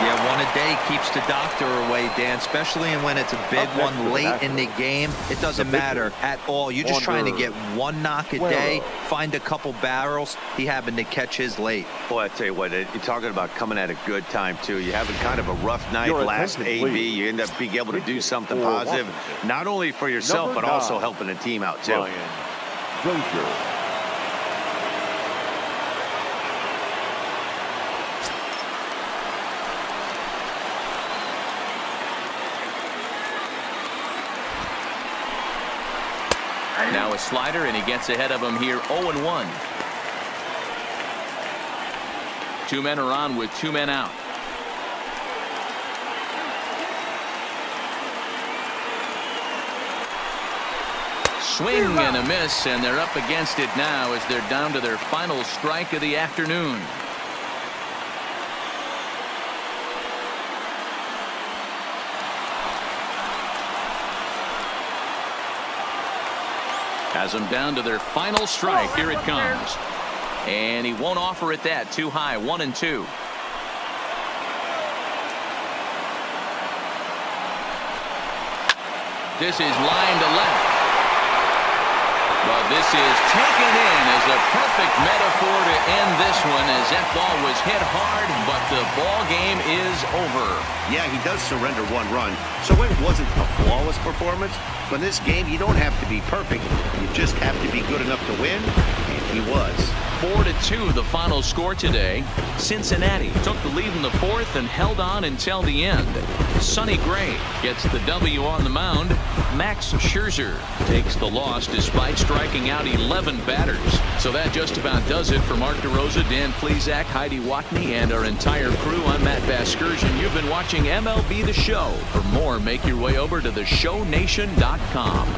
S5: Yeah, 1 a day keeps the doctor away, Dan, especially when it's a big one late in the game. It doesn't matter at all. You're just trying to get 1 knock a day, find a couple barrels. He happened to catch his late.
S2: Boy, I tell you what, you're talking about coming at a good time, too. You're having kind of a rough night last AB. You end up being able to do something positive, not only for yourself, but also helping the team out, too.
S1: Now a slider, and he gets ahead of him here, 0-1. 2 men are on with 2 men out. Swing and a miss, and they're up against it now as they're down to their final strike of the afternoon. Has them down to their final strike. Here it comes. And he won't offer it that. Too high. 1-2. This is line to left. Well, this is taken in as a perfect metaphor to end this one, as that ball was hit hard, but the ball game is over.
S2: Yeah, he does surrender 1 run, so it wasn't a flawless performance. But in this game, you don't have to be perfect. You just have to be good enough to win, and he was.
S1: 4-2 the final score today. Cincinnati took the lead in the 4th and held on until the end. Sonny Gray gets the W on the mound. Max Scherzer takes the loss despite striking out 11 batters. So that just about does it for Mark DeRosa, Dan Plesac, Heidi Watney, and our entire crew. I'm Matt Vasgersian. You've been watching MLB The Show. For more, make your way over to theshownation.com.